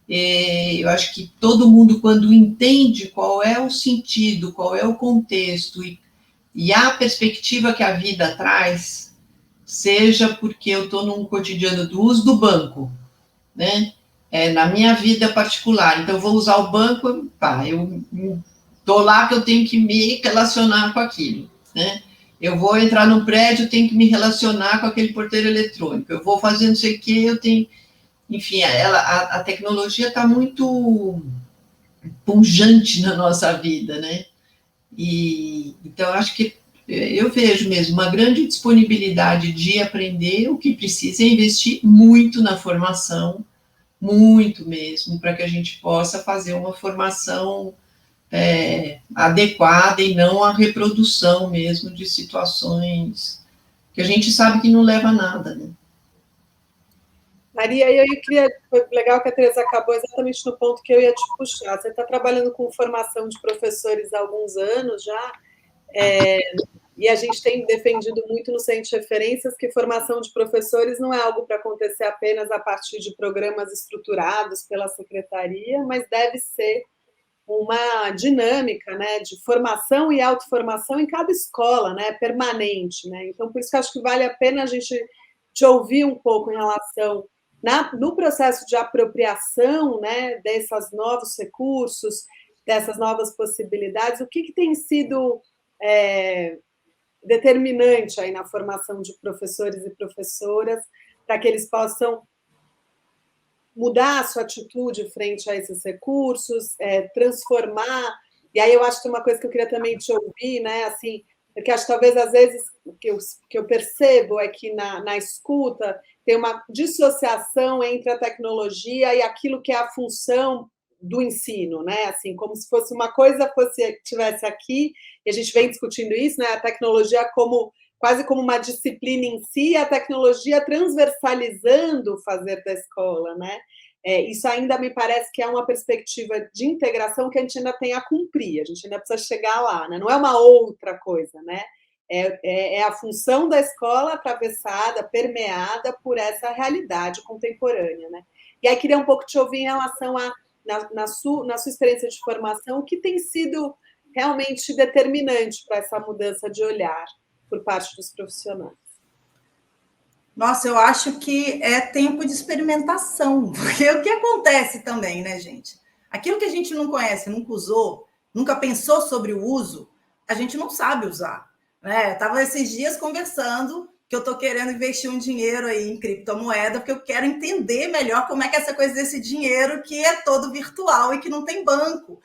Eu acho que todo mundo, quando entende qual é o sentido, qual é o contexto e a perspectiva que a vida traz, seja porque eu estou num cotidiano do uso do banco, né? Na minha vida particular, então eu vou usar o banco, eu estou lá que eu tenho que me relacionar com aquilo, né? Eu vou entrar num prédio, eu tenho que me relacionar com aquele porteiro eletrônico, eu vou fazer não sei o que, eu tenho... Enfim, a tecnologia está muito pungente na nossa vida, né? Então, acho que eu vejo mesmo uma grande disponibilidade de aprender. O que precisa é investir muito na formação, muito mesmo, para que a gente possa fazer uma formação adequada e não a reprodução mesmo de situações que a gente sabe que não leva a nada, né? Maria, foi legal que a Teresa acabou exatamente no ponto que eu ia te puxar. Você está trabalhando com formação de professores há alguns anos já, e a gente tem defendido muito no Centro de Referências que formação de professores não é algo para acontecer apenas a partir de programas estruturados pela secretaria, mas deve ser uma dinâmica, né, de formação e autoformação em cada escola, né, permanente, né? Então, por isso que eu acho que vale a pena a gente te ouvir um pouco em relação no processo de apropriação, né, desses novos recursos, dessas novas possibilidades, o que tem sido determinante aí na formação de professores e professoras para que eles possam mudar a sua atitude frente a esses recursos, transformar. E aí eu acho que uma coisa que eu queria também te ouvir, né, assim, porque acho que talvez às vezes o que eu percebo é que na escuta tem uma dissociação entre a tecnologia e aquilo que é a função do ensino, né? Assim, como se fosse uma coisa tivesse aqui, e a gente vem discutindo isso, né? A tecnologia quase como uma disciplina em si, a tecnologia transversalizando o fazer da escola, né? Isso ainda me parece que é uma perspectiva de integração que a gente ainda tem a cumprir, a gente ainda precisa chegar lá, né? Não é uma outra coisa, né? É a função da escola atravessada, permeada por essa realidade contemporânea, né? E aí queria um pouco te ouvir em relação na sua experiência de formação, o que tem sido realmente determinante para essa mudança de olhar por parte dos profissionais. Nossa, eu acho que é tempo de experimentação, porque o que acontece também, né, gente? Aquilo que a gente não conhece, nunca usou, nunca pensou sobre o uso, a gente não sabe usar, né? Estava esses dias conversando que eu estou querendo investir um dinheiro aí em criptomoeda, porque eu quero entender melhor como é que é essa coisa desse dinheiro que é todo virtual e que não tem banco.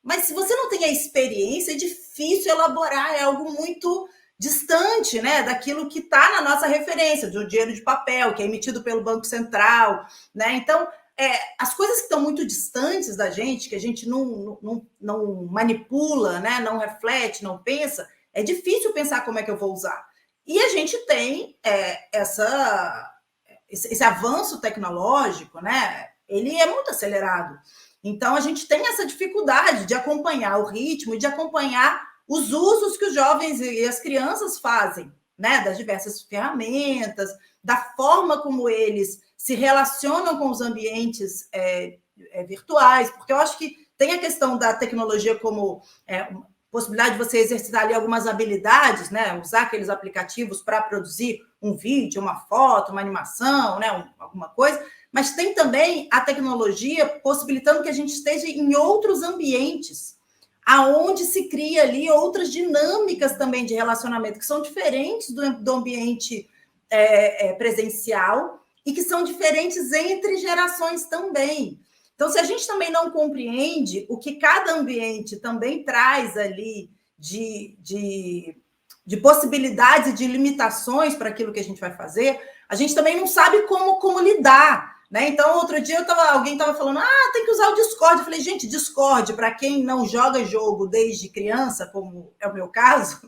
Mas se você não tem a experiência, é difícil elaborar, é algo muito distante, né, daquilo que está na nossa referência, do dinheiro de papel, que é emitido pelo Banco Central, né? Então, as coisas que estão muito distantes da gente, que a gente não manipula, né, não reflete, não pensa, é difícil pensar como é que eu vou usar. E a gente tem esse avanço tecnológico, né? Ele é muito acelerado. Então, a gente tem essa dificuldade de acompanhar o ritmo e de acompanhar os usos que os jovens e as crianças fazem, né, das diversas ferramentas, da forma como eles se relacionam com os ambientes virtuais, porque eu acho que tem a questão da tecnologia como possibilidade de você exercitar ali algumas habilidades, né, usar aqueles aplicativos para produzir um vídeo, uma foto, uma animação, né, alguma coisa, mas tem também a tecnologia possibilitando que a gente esteja em outros ambientes, aonde se cria ali outras dinâmicas também de relacionamento, que são diferentes do ambiente presencial e que são diferentes entre gerações também. Então, se a gente também não compreende o que cada ambiente também traz ali de de possibilidades e de limitações para aquilo que a gente vai fazer, a gente também não sabe como lidar, né? Então, outro dia alguém estava falando, tem que usar o Discord. Eu falei, gente, Discord, para quem não joga jogo desde criança, como é o meu caso,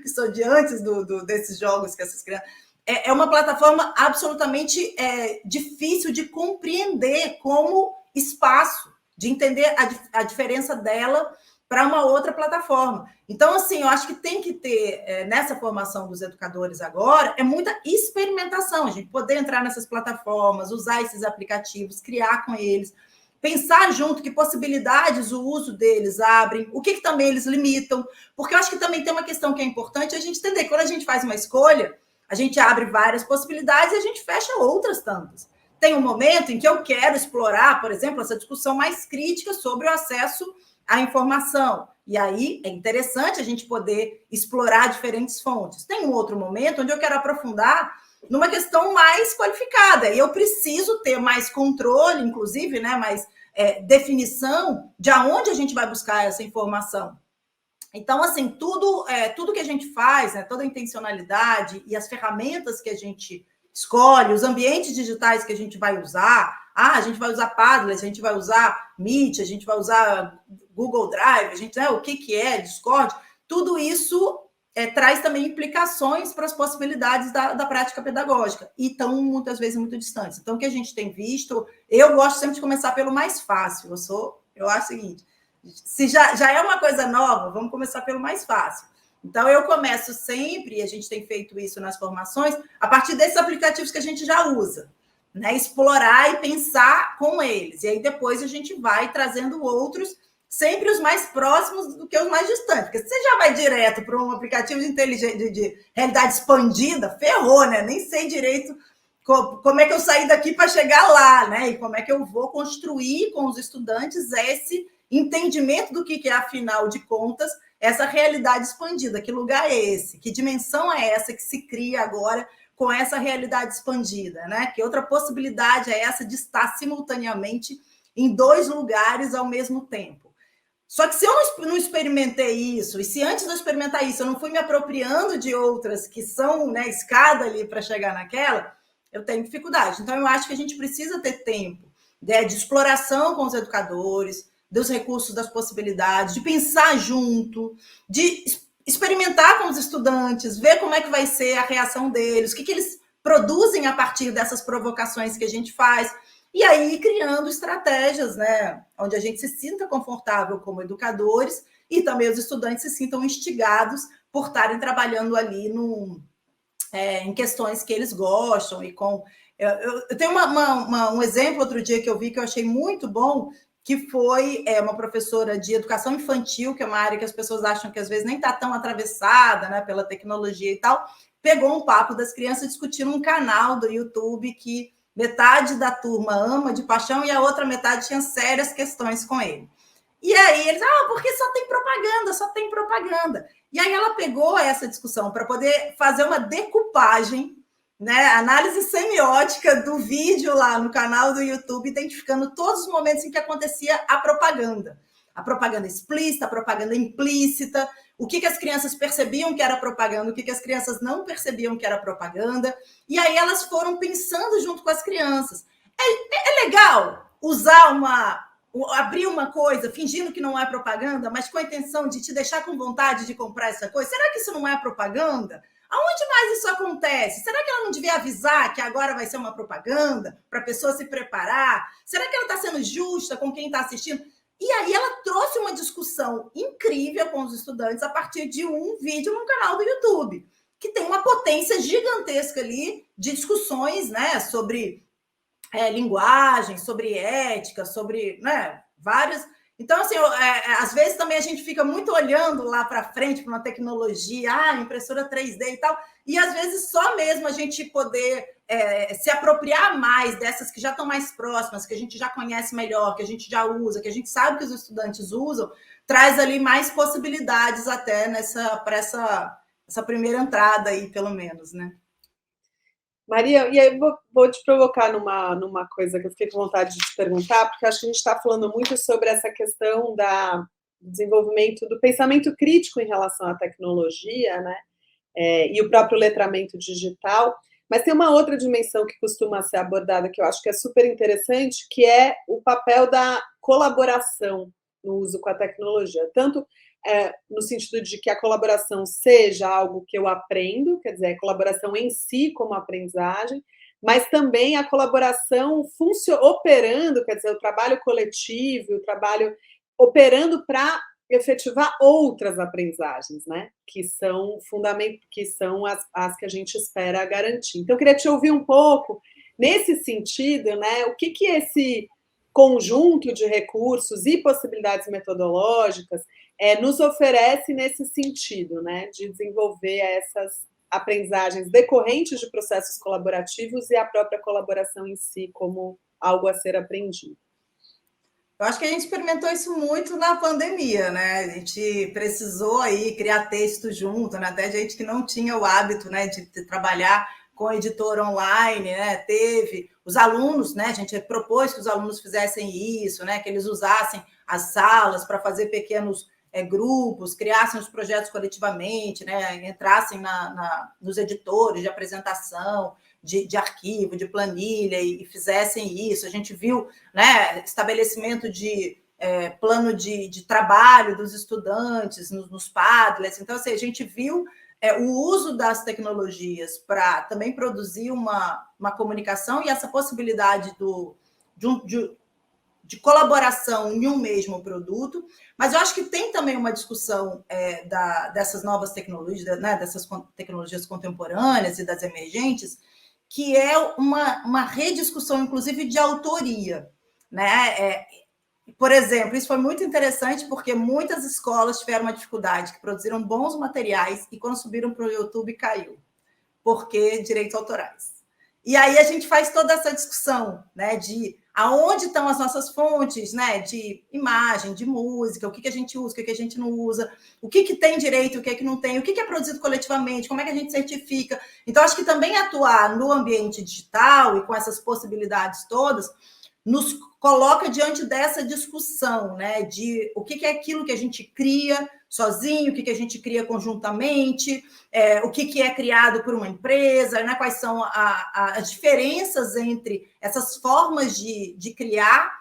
que sou de antes desses jogos que essas crianças... É uma plataforma absolutamente difícil de compreender como espaço, de entender a diferença dela para uma outra plataforma. Então, assim, eu acho que tem que ter, nessa formação dos educadores agora, muita experimentação, a gente poder entrar nessas plataformas, usar esses aplicativos, criar com eles, pensar junto que possibilidades o uso deles abrem, o que também eles limitam, porque eu acho que também tem uma questão que é importante a gente entender, quando a gente faz uma escolha, a gente abre várias possibilidades e a gente fecha outras tantas. Tem um momento em que eu quero explorar, por exemplo, essa discussão mais crítica sobre o acesso à informação. E aí é interessante a gente poder explorar diferentes fontes. Tem um outro momento onde eu quero aprofundar numa questão mais qualificada. E eu preciso ter mais controle, inclusive, né, mais definição de aonde a gente vai buscar essa informação. Então, assim, tudo que a gente faz, né, toda a intencionalidade e as ferramentas que a gente escolhe, os ambientes digitais que a gente vai usar, a gente vai usar Padlet, a gente vai usar Meet, a gente vai usar Google Drive, a gente, o que é Discord, tudo isso traz também implicações para as possibilidades da prática pedagógica e estão muitas vezes muito distantes. Então, o que a gente tem visto, eu gosto sempre de começar pelo mais fácil, eu acho o seguinte, se já é uma coisa nova, vamos começar pelo mais fácil. Então, eu começo sempre, e a gente tem feito isso nas formações, a partir desses aplicativos que a gente já usa, né? Explorar e pensar com eles. E aí, depois, a gente vai trazendo outros, sempre os mais próximos do que os mais distantes. Porque se você já vai direto para um aplicativo de realidade expandida, ferrou, né? Nem sei direito como é que eu saí daqui para chegar lá, né? E como é que eu vou construir com os estudantes esse entendimento do que é, afinal de contas, essa realidade expandida. Que lugar é esse? Que dimensão é essa que se cria agora com essa realidade expandida, né? Que outra possibilidade é essa de estar simultaneamente em dois lugares ao mesmo tempo? Só que se eu não experimentei isso, e se antes de eu experimentar isso eu não fui me apropriando de outras que são, né, escada ali para chegar naquela, eu tenho dificuldade. Então, eu acho que a gente precisa ter tempo de exploração com os educadores, dos recursos, das possibilidades, de pensar junto, de experimentar com os estudantes, ver como é que vai ser a reação deles, o que eles produzem a partir dessas provocações que a gente faz, e aí criando estratégias, né, onde a gente se sinta confortável como educadores e também os estudantes se sintam instigados por estarem trabalhando ali em questões que eles gostam. E com eu tenho um exemplo outro dia que eu vi que eu achei muito bom, que foi uma professora de educação infantil, que é uma área que as pessoas acham que às vezes nem está tão atravessada, né, pela tecnologia e tal, pegou um papo das crianças discutindo um canal do YouTube que metade da turma ama de paixão e a outra metade tinha sérias questões com ele. E aí eles, porque só tem propaganda. E aí ela pegou essa discussão para poder fazer uma decupagem, né, análise semiótica do vídeo lá no canal do YouTube, identificando todos os momentos em que acontecia a propaganda explícita, a propaganda implícita, o que as crianças percebiam que era propaganda, o que as crianças não percebiam que era propaganda, e aí elas foram pensando junto com as crianças. É legal abrir uma coisa, fingindo que não é propaganda, mas com a intenção de te deixar com vontade de comprar essa coisa? Será que isso não é propaganda? Aonde mais isso acontece? Será que ela não devia avisar que agora vai ser uma propaganda para a pessoa se preparar? Será que ela está sendo justa com quem está assistindo? E aí ela trouxe uma discussão incrível com os estudantes a partir de um vídeo no canal do YouTube, que tem uma potência gigantesca ali de discussões, né, sobre linguagem, sobre ética, sobre, né, várias... Então, assim, às vezes também a gente fica muito olhando lá para frente para uma tecnologia, impressora 3D e tal, e às vezes só mesmo a gente poder se apropriar mais dessas que já estão mais próximas, que a gente já conhece melhor, que a gente já usa, que a gente sabe que os estudantes usam, traz ali mais possibilidades até para essa primeira entrada aí, pelo menos, né? Maria, e aí eu vou te provocar numa coisa que eu fiquei com vontade de te perguntar, porque acho que a gente está falando muito sobre essa questão do desenvolvimento do pensamento crítico em relação à tecnologia, né? e o próprio letramento digital. Mas tem uma outra dimensão que costuma ser abordada, que eu acho que é super interessante, que é o papel da colaboração no uso com a tecnologia. Tanto no sentido de que a colaboração seja algo que eu aprendo, quer dizer, a colaboração em si como aprendizagem, mas também a colaboração operando, quer dizer, o trabalho coletivo, o trabalho operando para efetivar outras aprendizagens, né? Que são as que a gente espera garantir. Então, eu queria te ouvir um pouco nesse sentido, né? O que esse conjunto de recursos e possibilidades metodológicas nos oferece nesse sentido, né? De desenvolver essas aprendizagens decorrentes de processos colaborativos e a própria colaboração em si como algo a ser aprendido. Eu acho que a gente experimentou isso muito na pandemia, né? A gente precisou aí criar texto junto, né? Até gente que não tinha o hábito, né, de trabalhar com editor online, né? Teve os alunos, né? A gente propôs que os alunos fizessem isso, né? Que eles usassem as salas para fazer pequenos grupos, criassem os projetos coletivamente, né? Entrassem nos editores de apresentação, de arquivo, de planilha, e fizessem isso. A gente viu, né, estabelecimento de plano de trabalho dos estudantes nos Padlets. Então, assim, a gente viu o uso das tecnologias para também produzir uma comunicação e essa possibilidade de colaboração em um mesmo produto, mas eu acho que tem também uma discussão dessas novas tecnologias, né, dessas tecnologias contemporâneas e das emergentes, que é uma rediscussão, inclusive, de autoria, né? Por exemplo, isso foi muito interessante porque muitas escolas tiveram uma dificuldade, que produziram bons materiais e quando subiram para o YouTube caiu, porque direitos autorais. E aí a gente faz toda essa discussão, né, de aonde estão as nossas fontes, né, de imagem, de música, o que a gente usa, o que a gente não usa, o que tem direito, o que não tem, o que é produzido coletivamente, como é que a gente certifica. Então, acho que também atuar no ambiente digital e com essas possibilidades todas nos coloca diante dessa discussão, né, de o que é aquilo que a gente cria sozinho, o que a gente cria conjuntamente, o que é criado por uma empresa, né, quais são as diferenças entre essas formas de criar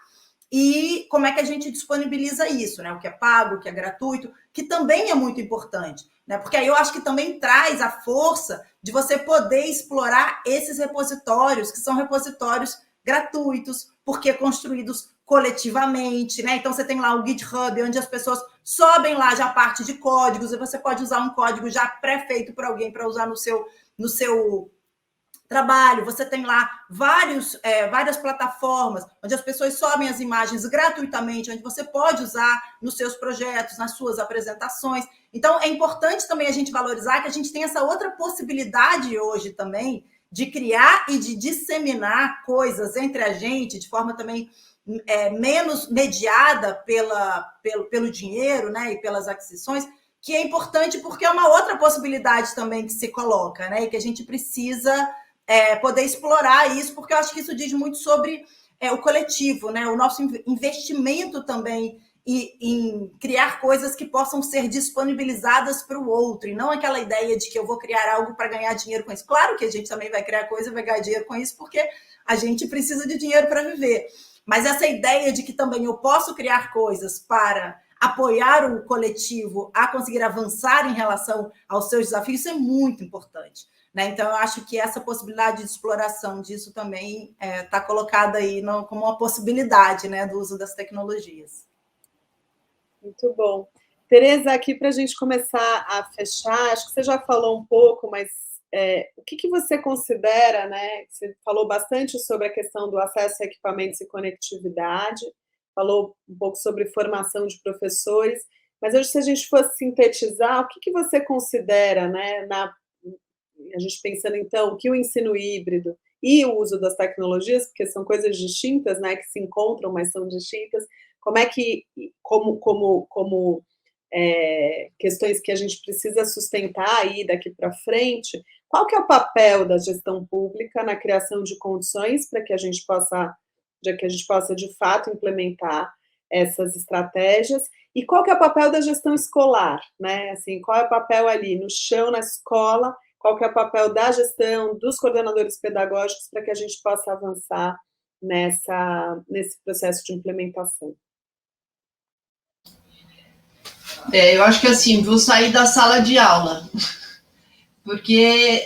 e como é que a gente disponibiliza isso, né, o que é pago, o que é gratuito, que também é muito importante, né, porque aí eu acho que também traz a força de você poder explorar esses repositórios, que são repositórios gratuitos, porque construídos coletivamente, né? Então você tem lá o GitHub, onde as pessoas sobem lá já parte de códigos, e você pode usar um código já pré-feito por alguém para usar no seu trabalho. Você tem lá várias plataformas onde as pessoas sobem as imagens gratuitamente, onde você pode usar nos seus projetos, nas suas apresentações. Então é importante também a gente valorizar que a gente tem essa outra possibilidade hoje também de criar e de disseminar coisas entre a gente de forma também menos mediada pelo dinheiro, né, e pelas aquisições, que é importante porque é uma outra possibilidade também que se coloca, né, e que a gente precisa poder explorar isso, porque eu acho que isso diz muito sobre o coletivo, né, o nosso investimento também em criar coisas que possam ser disponibilizadas para o outro, e não aquela ideia de que eu vou criar algo para ganhar dinheiro com isso. Claro que a gente também vai criar coisa e vai ganhar dinheiro com isso, porque a gente precisa de dinheiro para viver. Mas essa ideia de que também eu posso criar coisas para apoiar o coletivo a conseguir avançar em relação aos seus desafios, isso é muito importante, né? Então, eu acho que essa possibilidade de exploração disso também está colocada aí como uma possibilidade, né, do uso das tecnologias. Muito bom. Tereza, aqui para a gente começar a fechar, acho que você já falou um pouco, mas o que você considera, né? Você falou bastante sobre a questão do acesso a equipamentos e conectividade, falou um pouco sobre formação de professores, mas hoje, se a gente fosse sintetizar, o que você considera, né? A gente pensando, então, que o ensino híbrido e o uso das tecnologias, porque são coisas distintas, né? Que se encontram, mas são distintas. Como é que, questões que a gente precisa sustentar aí daqui para frente, qual que é o papel da gestão pública na criação de condições para que a gente possa de fato implementar essas estratégias, e qual que é o papel da gestão escolar, né? Assim, qual é o papel ali no chão, na escola, qual que é o papel da gestão, dos coordenadores pedagógicos, para que a gente possa avançar nesse processo de implementação. Eu acho que assim, vou sair da sala de aula, porque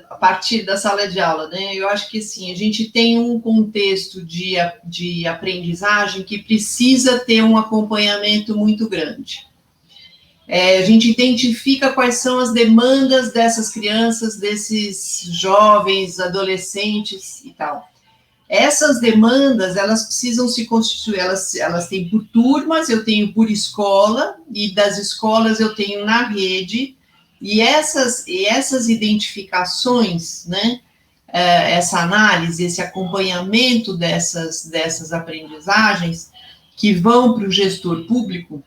a partir da sala de aula, né, eu acho que assim, a gente tem um contexto de aprendizagem que precisa ter um acompanhamento muito grande. A gente identifica quais são as demandas dessas crianças, desses jovens, adolescentes e tal. Essas demandas, elas precisam se constituir, elas têm por turmas, eu tenho por escola, e das escolas eu tenho na rede, e essas identificações, né, essa análise, esse acompanhamento dessas aprendizagens, que vão para o gestor público,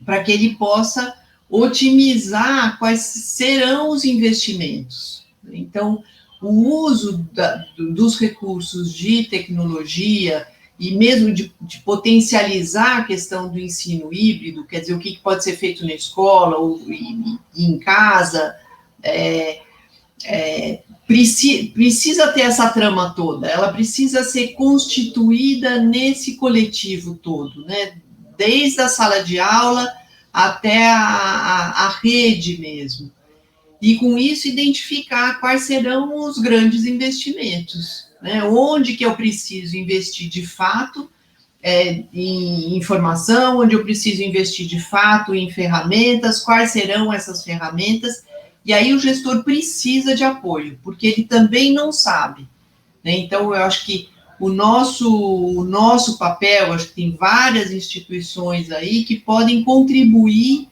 para que ele possa otimizar quais serão os investimentos. Então, o uso dos recursos de tecnologia e mesmo de potencializar a questão do ensino híbrido, quer dizer, o que pode ser feito na escola ou em casa, precisa ter essa trama toda, ela precisa ser constituída nesse coletivo todo, né? Desde a sala de aula até a rede mesmo. E, com isso, identificar quais serão os grandes investimentos, né? Onde que eu preciso investir de fato em informação, onde eu preciso investir de fato em ferramentas, quais serão essas ferramentas, e aí o gestor precisa de apoio, porque ele também não sabe, né? Então, eu acho que o nosso papel, acho que tem várias instituições aí que podem contribuir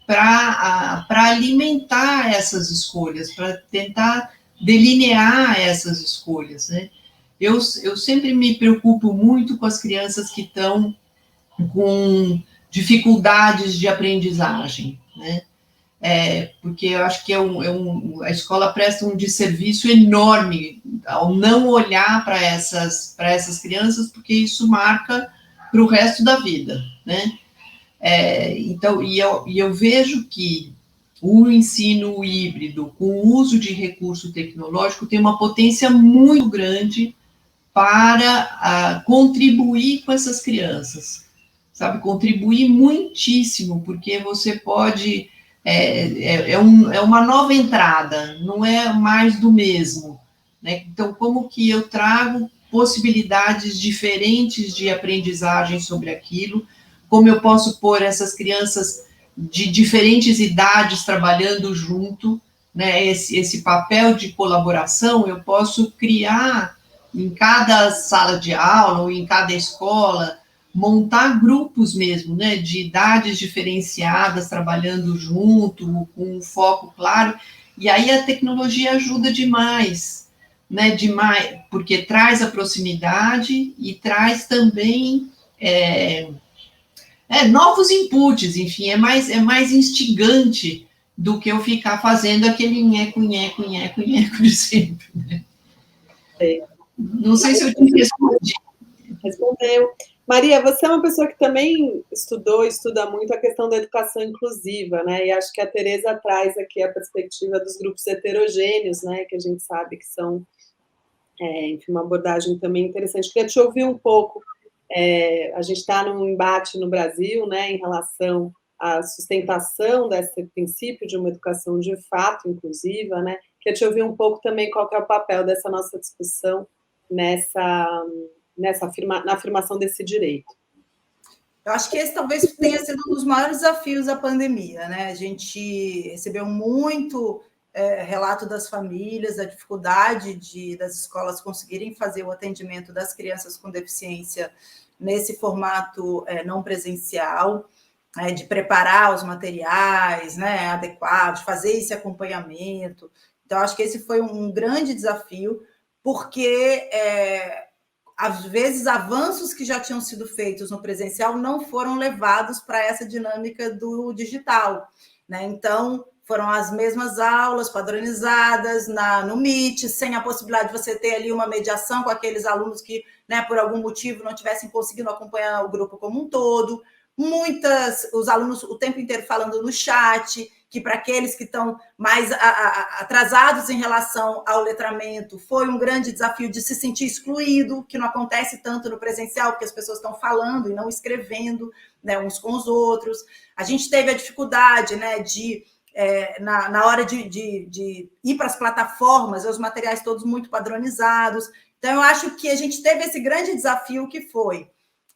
para alimentar essas escolhas, para tentar delinear essas escolhas, né? Eu sempre me preocupo muito com as crianças que estão com dificuldades de aprendizagem, né? Porque eu acho que a escola presta um desserviço enorme ao não olhar para essas crianças, porque isso marca para o resto da vida, né? Então, eu vejo que o ensino híbrido, com o uso de recurso tecnológico, tem uma potência muito grande para contribuir com essas crianças, sabe? Contribuir muitíssimo, porque você pode... É uma nova entrada, não é mais do mesmo, né? Então, como que eu trago possibilidades diferentes de aprendizagem sobre aquilo, como eu posso pôr essas crianças de diferentes idades trabalhando junto, né? Esse papel de colaboração eu posso criar em cada sala de aula ou em cada escola, montar grupos mesmo, né, de idades diferenciadas, trabalhando junto, com um foco claro, e aí a tecnologia ajuda demais, né, porque traz a proximidade e traz também novos inputs, enfim, é mais instigante do que eu ficar fazendo aquele nheco de sempre, né? Não sei se eu te respondi. Respondeu. Maria, você é uma pessoa que também estuda muito a questão da educação inclusiva, né? E acho que a Tereza traz aqui a perspectiva dos grupos heterogêneos, né? Que a gente sabe que são, enfim, uma abordagem também interessante. Queria te ouvir um pouco. A gente está num embate no Brasil, né? Em relação à sustentação desse princípio de uma educação de fato inclusiva, né? Queria te ouvir um pouco também qual que é o papel dessa nossa discussão na afirmação desse direito. Eu acho que esse talvez tenha sido um dos maiores desafios da pandemia, né? A gente recebeu muito relato das famílias, da dificuldade das escolas conseguirem fazer o atendimento das crianças com deficiência nesse formato não presencial, de preparar os materiais, né, adequados, fazer esse acompanhamento. Então, acho que esse foi um grande desafio, porque às vezes, avanços que já tinham sido feitos no presencial não foram levados para essa dinâmica do digital, né? Então, foram as mesmas aulas padronizadas no Meet, sem a possibilidade de você ter ali uma mediação com aqueles alunos que, né, por algum motivo não tivessem conseguido acompanhar o grupo como um todo. Os alunos o tempo inteiro falando no chat, que para aqueles que estão mais atrasados em relação ao letramento, foi um grande desafio de se sentir excluído, que não acontece tanto no presencial, porque as pessoas estão falando e não escrevendo, né, uns com os outros. A gente teve a dificuldade, né, na hora de ir para as plataformas, os materiais todos muito padronizados. Então, eu acho que a gente teve esse grande desafio que foi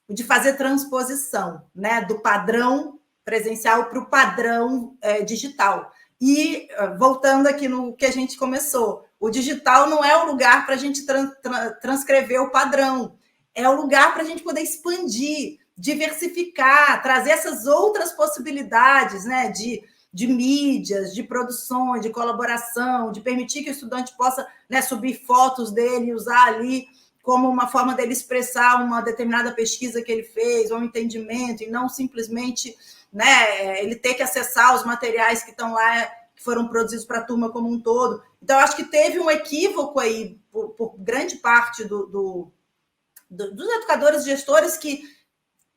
o de fazer transposição, né, do padrão presencial para o padrão digital. E, voltando aqui no que a gente começou, o digital não é o lugar para a gente transcrever o padrão, é o lugar para a gente poder expandir, diversificar, trazer essas outras possibilidades, né, de mídias, de produções, de colaboração, de permitir que o estudante possa, né, subir fotos dele e usar ali como uma forma dele expressar uma determinada pesquisa que ele fez, ou um entendimento, e não simplesmente, né, ele ter que acessar os materiais que estão lá, que foram produzidos para a turma como um todo. Então, acho que teve um equívoco aí, por grande parte dos educadores e gestores que,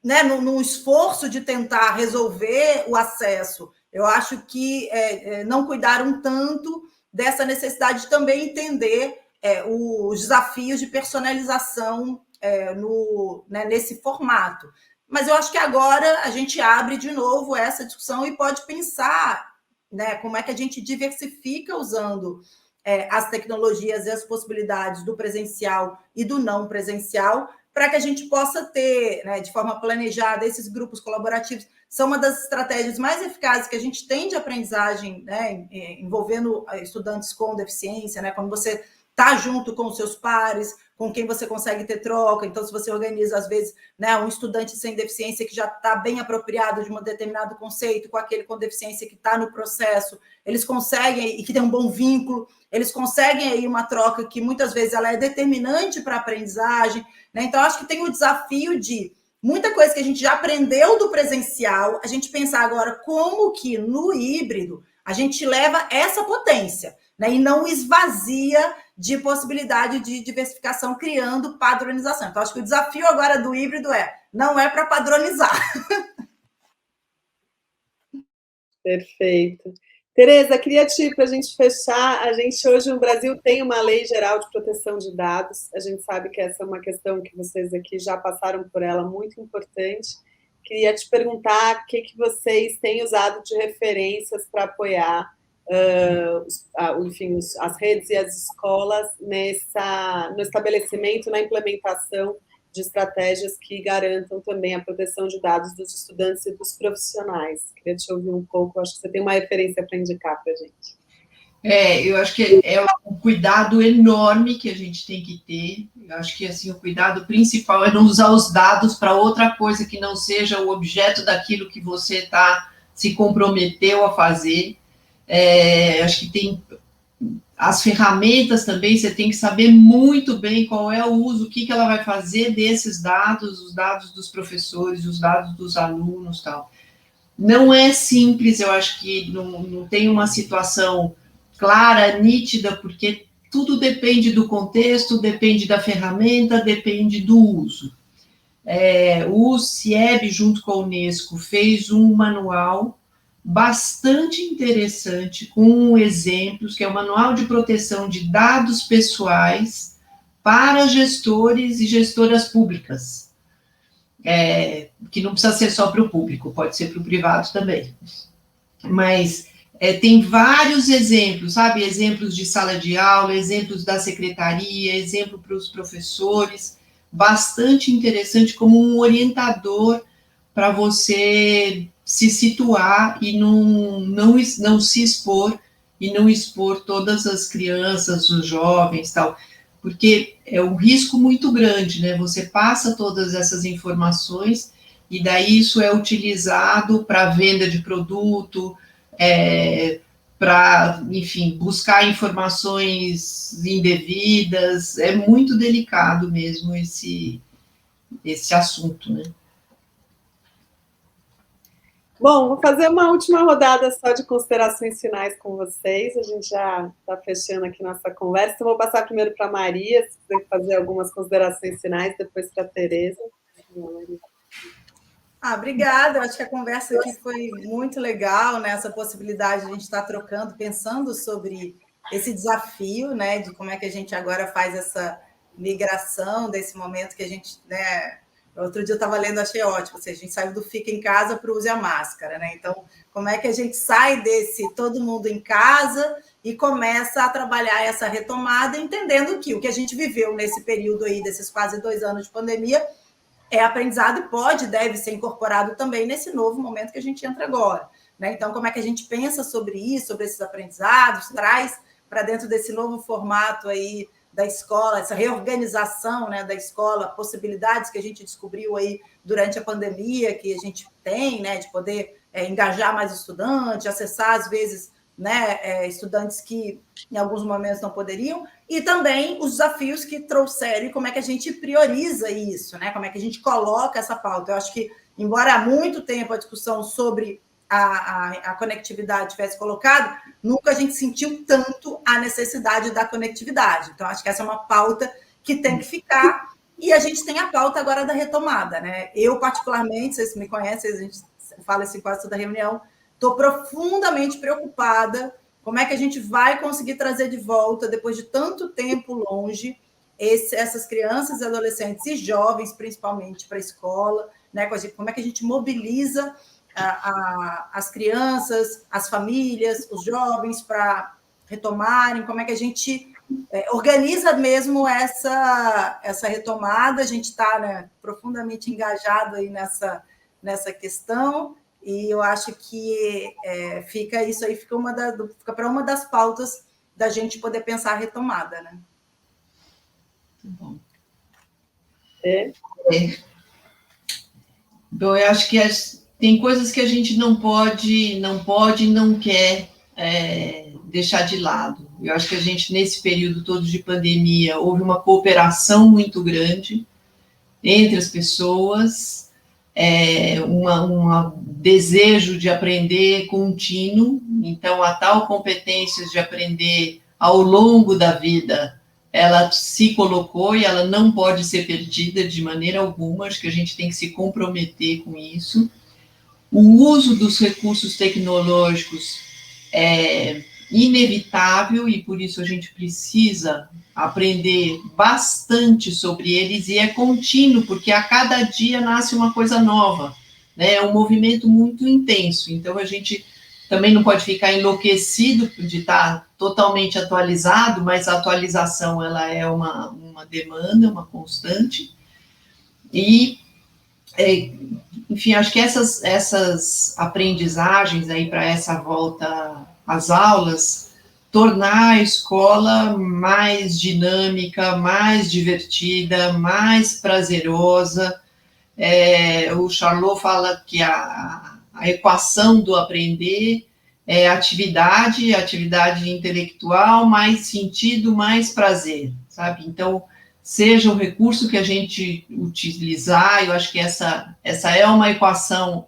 né, no esforço de tentar resolver o acesso, eu acho que não cuidaram tanto dessa necessidade de também entender os desafios de personalização né, nesse formato. Mas eu acho que agora a gente abre de novo essa discussão e pode pensar, né, como é que a gente diversifica usando as tecnologias e as possibilidades do presencial e do não presencial, para que a gente possa ter, né, de forma planejada, esses grupos colaborativos. São uma das estratégias mais eficazes que a gente tem de aprendizagem, né, envolvendo estudantes com deficiência, né, quando você está junto com os seus pares, com quem você consegue ter troca. Então, se você organiza, às vezes, né, um estudante sem deficiência que já está bem apropriado de um determinado conceito, com aquele com deficiência que está no processo, eles conseguem, e que tem um bom vínculo, eles conseguem aí uma troca que, muitas vezes, ela é determinante para a aprendizagem, né? Então, acho que tem o desafio de muita coisa que a gente já aprendeu do presencial, a gente pensar agora como que, no híbrido, a gente leva essa potência, né, e não esvazia de possibilidade de diversificação, criando padronização. Então, acho que o desafio agora do híbrido não é para padronizar. Perfeito. Tereza, queria para a gente fechar, a gente hoje no Brasil tem uma lei geral de proteção de dados, a gente sabe que essa é uma questão que vocês aqui já passaram por ela, muito importante. Queria te perguntar o que vocês têm usado de referências para apoiar enfim, as redes e as escolas no estabelecimento, na implementação de estratégias que garantam também a proteção de dados dos estudantes e dos profissionais. Queria te ouvir um pouco, acho que você tem uma referência para indicar para a gente. Eu acho que é um cuidado enorme que a gente tem que ter. Eu acho que, assim, o cuidado principal é não usar os dados para outra coisa que não seja o objeto daquilo que você se comprometeu a fazer. Acho que tem as ferramentas também, você tem que saber muito bem qual é o uso, o que ela vai fazer desses dados, os dados dos professores, os dados dos alunos, tal. Não é simples, eu acho que não tem uma situação clara, nítida, porque tudo depende do contexto, depende da ferramenta, depende do uso. O CIEB, junto com a Unesco, fez um manual bastante interessante, com exemplos, que é o Manual de Proteção de Dados Pessoais para gestores e gestoras públicas, que não precisa ser só para o público, pode ser para o privado também. Mas tem vários exemplos, sabe? Exemplos de sala de aula, exemplos da secretaria, exemplo para os professores, bastante interessante como um orientador para você se situar e não se expor e não expor todas as crianças, os jovens, tal, porque é um risco muito grande, né? Você passa todas essas informações e daí isso é utilizado para venda de produto, para, enfim, buscar informações indevidas. É muito delicado mesmo esse assunto, né? Bom, vou fazer uma última rodada só de considerações finais com vocês. A gente já está fechando aqui nossa conversa. Eu vou passar primeiro para a Maria, se quiser fazer algumas considerações finais, depois para a Tereza. Obrigada. Eu acho que a conversa aqui foi muito legal, né? Essa possibilidade de a gente estar trocando, pensando sobre esse desafio, né? De como é que a gente agora faz essa migração desse momento que a gente, né? Outro dia eu estava lendo, achei ótimo, ou seja, a gente saiu do fica em casa para use a máscara, né? Então, como é que a gente sai desse todo mundo em casa e começa a trabalhar essa retomada, entendendo que o que a gente viveu nesse período aí, desses quase 2 anos de pandemia, é aprendizado e pode, deve ser incorporado também nesse novo momento que a gente entra agora, né? Então, como é que a gente pensa sobre isso, sobre esses aprendizados, traz para dentro desse novo formato aí da escola, essa reorganização, né, da escola, possibilidades que a gente descobriu aí durante a pandemia, que a gente tem, né, de poder engajar mais estudantes, acessar, às vezes, né, estudantes que em alguns momentos não poderiam, e também os desafios que trouxeram e como é que a gente prioriza isso, né, como é que a gente coloca essa pauta. Eu acho que, embora há muito tempo a discussão sobre a conectividade tivesse colocado, nunca a gente sentiu tanto a necessidade da conectividade. Então, acho que essa é uma pauta que tem que ficar, e a gente tem a pauta agora da retomada, né? Eu, particularmente, vocês me conhecem, a gente fala isso em quase toda reunião, estou profundamente preocupada como é que a gente vai conseguir trazer de volta, depois de tanto tempo longe, essas crianças, adolescentes e jovens, principalmente, para a escola, né? Como é que a gente mobiliza as crianças, as famílias, os jovens para retomarem, como é que a gente organiza mesmo essa retomada. A gente está, né, profundamente engajado aí nessa questão, e eu acho que fica isso aí, fica para uma das pautas da gente poder pensar a retomada, né? Bom. Bom, eu acho que tem coisas que a gente não pode, não quer deixar de lado. Eu acho que a gente, nesse período todo de pandemia, houve uma cooperação muito grande entre as pessoas, um desejo de aprender contínuo. Então, a tal competência de aprender ao longo da vida, ela se colocou e ela não pode ser perdida de maneira alguma. Acho que a gente tem que se comprometer com isso. O uso dos recursos tecnológicos é inevitável e por isso a gente precisa aprender bastante sobre eles, e é contínuo, porque a cada dia nasce uma coisa nova, né? É um movimento muito intenso, então a gente também não pode ficar enlouquecido de estar totalmente atualizado, mas a atualização ela é uma demanda, uma constante, e enfim, acho que essas aprendizagens aí para essa volta às aulas, tornar a escola mais dinâmica, mais divertida, mais prazerosa. O Charlot fala que a equação do aprender é atividade intelectual, mais sentido, mais prazer, sabe? Então, seja o recurso que a gente utilizar, eu acho que essa é uma equação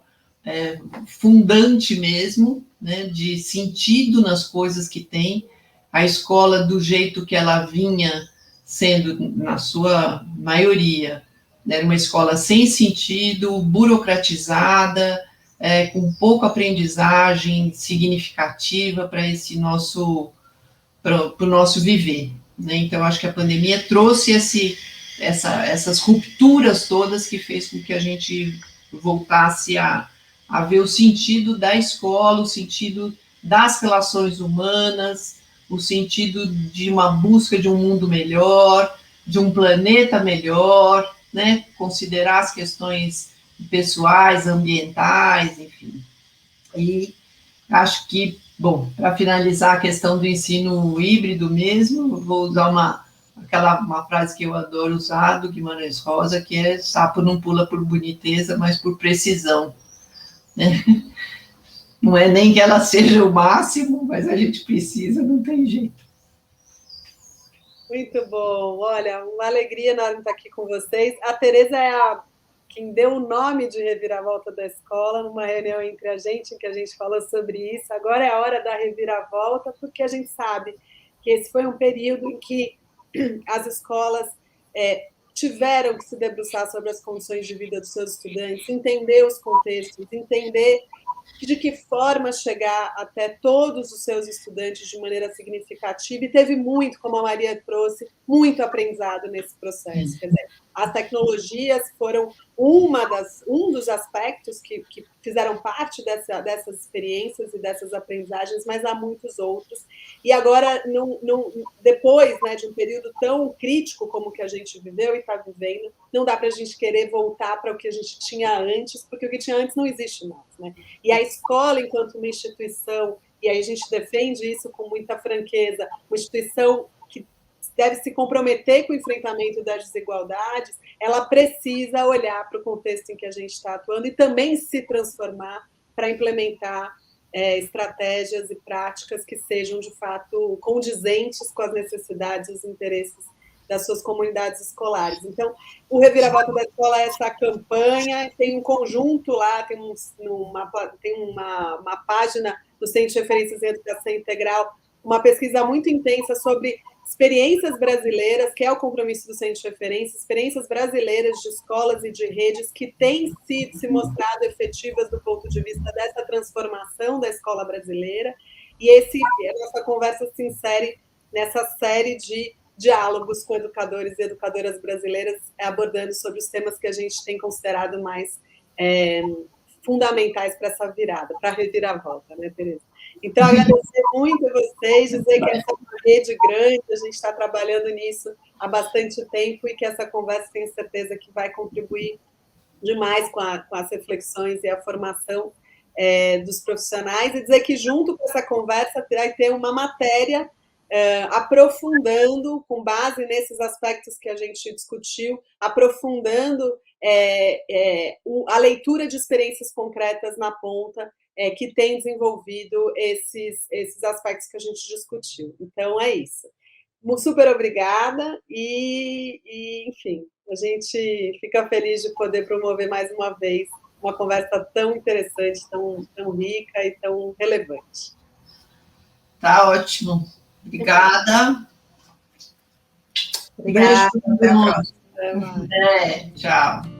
fundante mesmo, né, de sentido nas coisas que tem. A escola, do jeito que ela vinha sendo, na sua maioria, era uma escola sem sentido, burocratizada, com pouca aprendizagem significativa para esse para o nosso viver, né? Então, acho que a pandemia trouxe essas rupturas todas que fez com que a gente voltasse a ver o sentido da escola, o sentido das relações humanas, o sentido de uma busca de um mundo melhor, de um planeta melhor, né? Considerar as questões pessoais, ambientais, enfim. E acho que, bom, para finalizar a questão do ensino híbrido mesmo, vou usar uma frase que eu adoro usar, do Guimarães Rosa, que é: sapo não pula por boniteza, mas por precisão. Né? Não é nem que ela seja o máximo, mas a gente precisa, não tem jeito. Muito bom. Olha, uma alegria enorme estar aqui com vocês. A Tereza é a quem deu o nome de reviravolta da escola, numa reunião entre a gente, em que a gente falou sobre isso. Agora é a hora da reviravolta, porque a gente sabe que esse foi um período em que as escolas tiveram que se debruçar sobre as condições de vida dos seus estudantes, entender os contextos, entender de que forma chegar até todos os seus estudantes de maneira significativa, e teve muito, como a Maria trouxe, muito aprendizado nesse processo. Quer dizer, as tecnologias foram um dos aspectos que fizeram parte dessas experiências e dessas aprendizagens, mas há muitos outros. E agora, depois, né, de um período tão crítico como o que a gente viveu e está vivendo, não dá para a gente querer voltar para o que a gente tinha antes, porque o que tinha antes não existe mais, né? E a escola, enquanto uma instituição, e aí a gente defende isso com muita franqueza, uma instituição que deve se comprometer com o enfrentamento das desigualdades, ela precisa olhar para o contexto em que a gente está atuando e também se transformar para implementar estratégias e práticas que sejam, de fato, condizentes com as necessidades e os interesses das suas comunidades escolares. Então, o Reviravolta da Escola é essa campanha, tem um conjunto lá, tem uma página do Centro de Referências em Educação Integral, uma pesquisa muito intensa sobre experiências brasileiras, que é o compromisso do Centro de Referência, experiências brasileiras de escolas e de redes que têm se mostrado efetivas do ponto de vista dessa transformação da escola brasileira, e essa conversa se insere nessa série de diálogos com educadores e educadoras brasileiras, abordando sobre os temas que a gente tem considerado mais fundamentais para essa virada, para a reviravolta, né, Tereza? Então, agradecer muito a vocês, dizer que essa é uma rede grande, a gente está trabalhando nisso há bastante tempo e que essa conversa, tenho certeza, que vai contribuir demais com as reflexões e a formação dos profissionais, e dizer que, junto com essa conversa, vai ter uma matéria aprofundando, com base nesses aspectos que a gente discutiu, aprofundando a leitura de experiências concretas na ponta, que tem desenvolvido esses aspectos que a gente discutiu. Então, é isso. Super obrigada e, enfim, a gente fica feliz de poder promover mais uma vez uma conversa tão interessante, tão rica e tão relevante. Tá ótimo. Obrigada. Obrigada. Beijo. Tchau.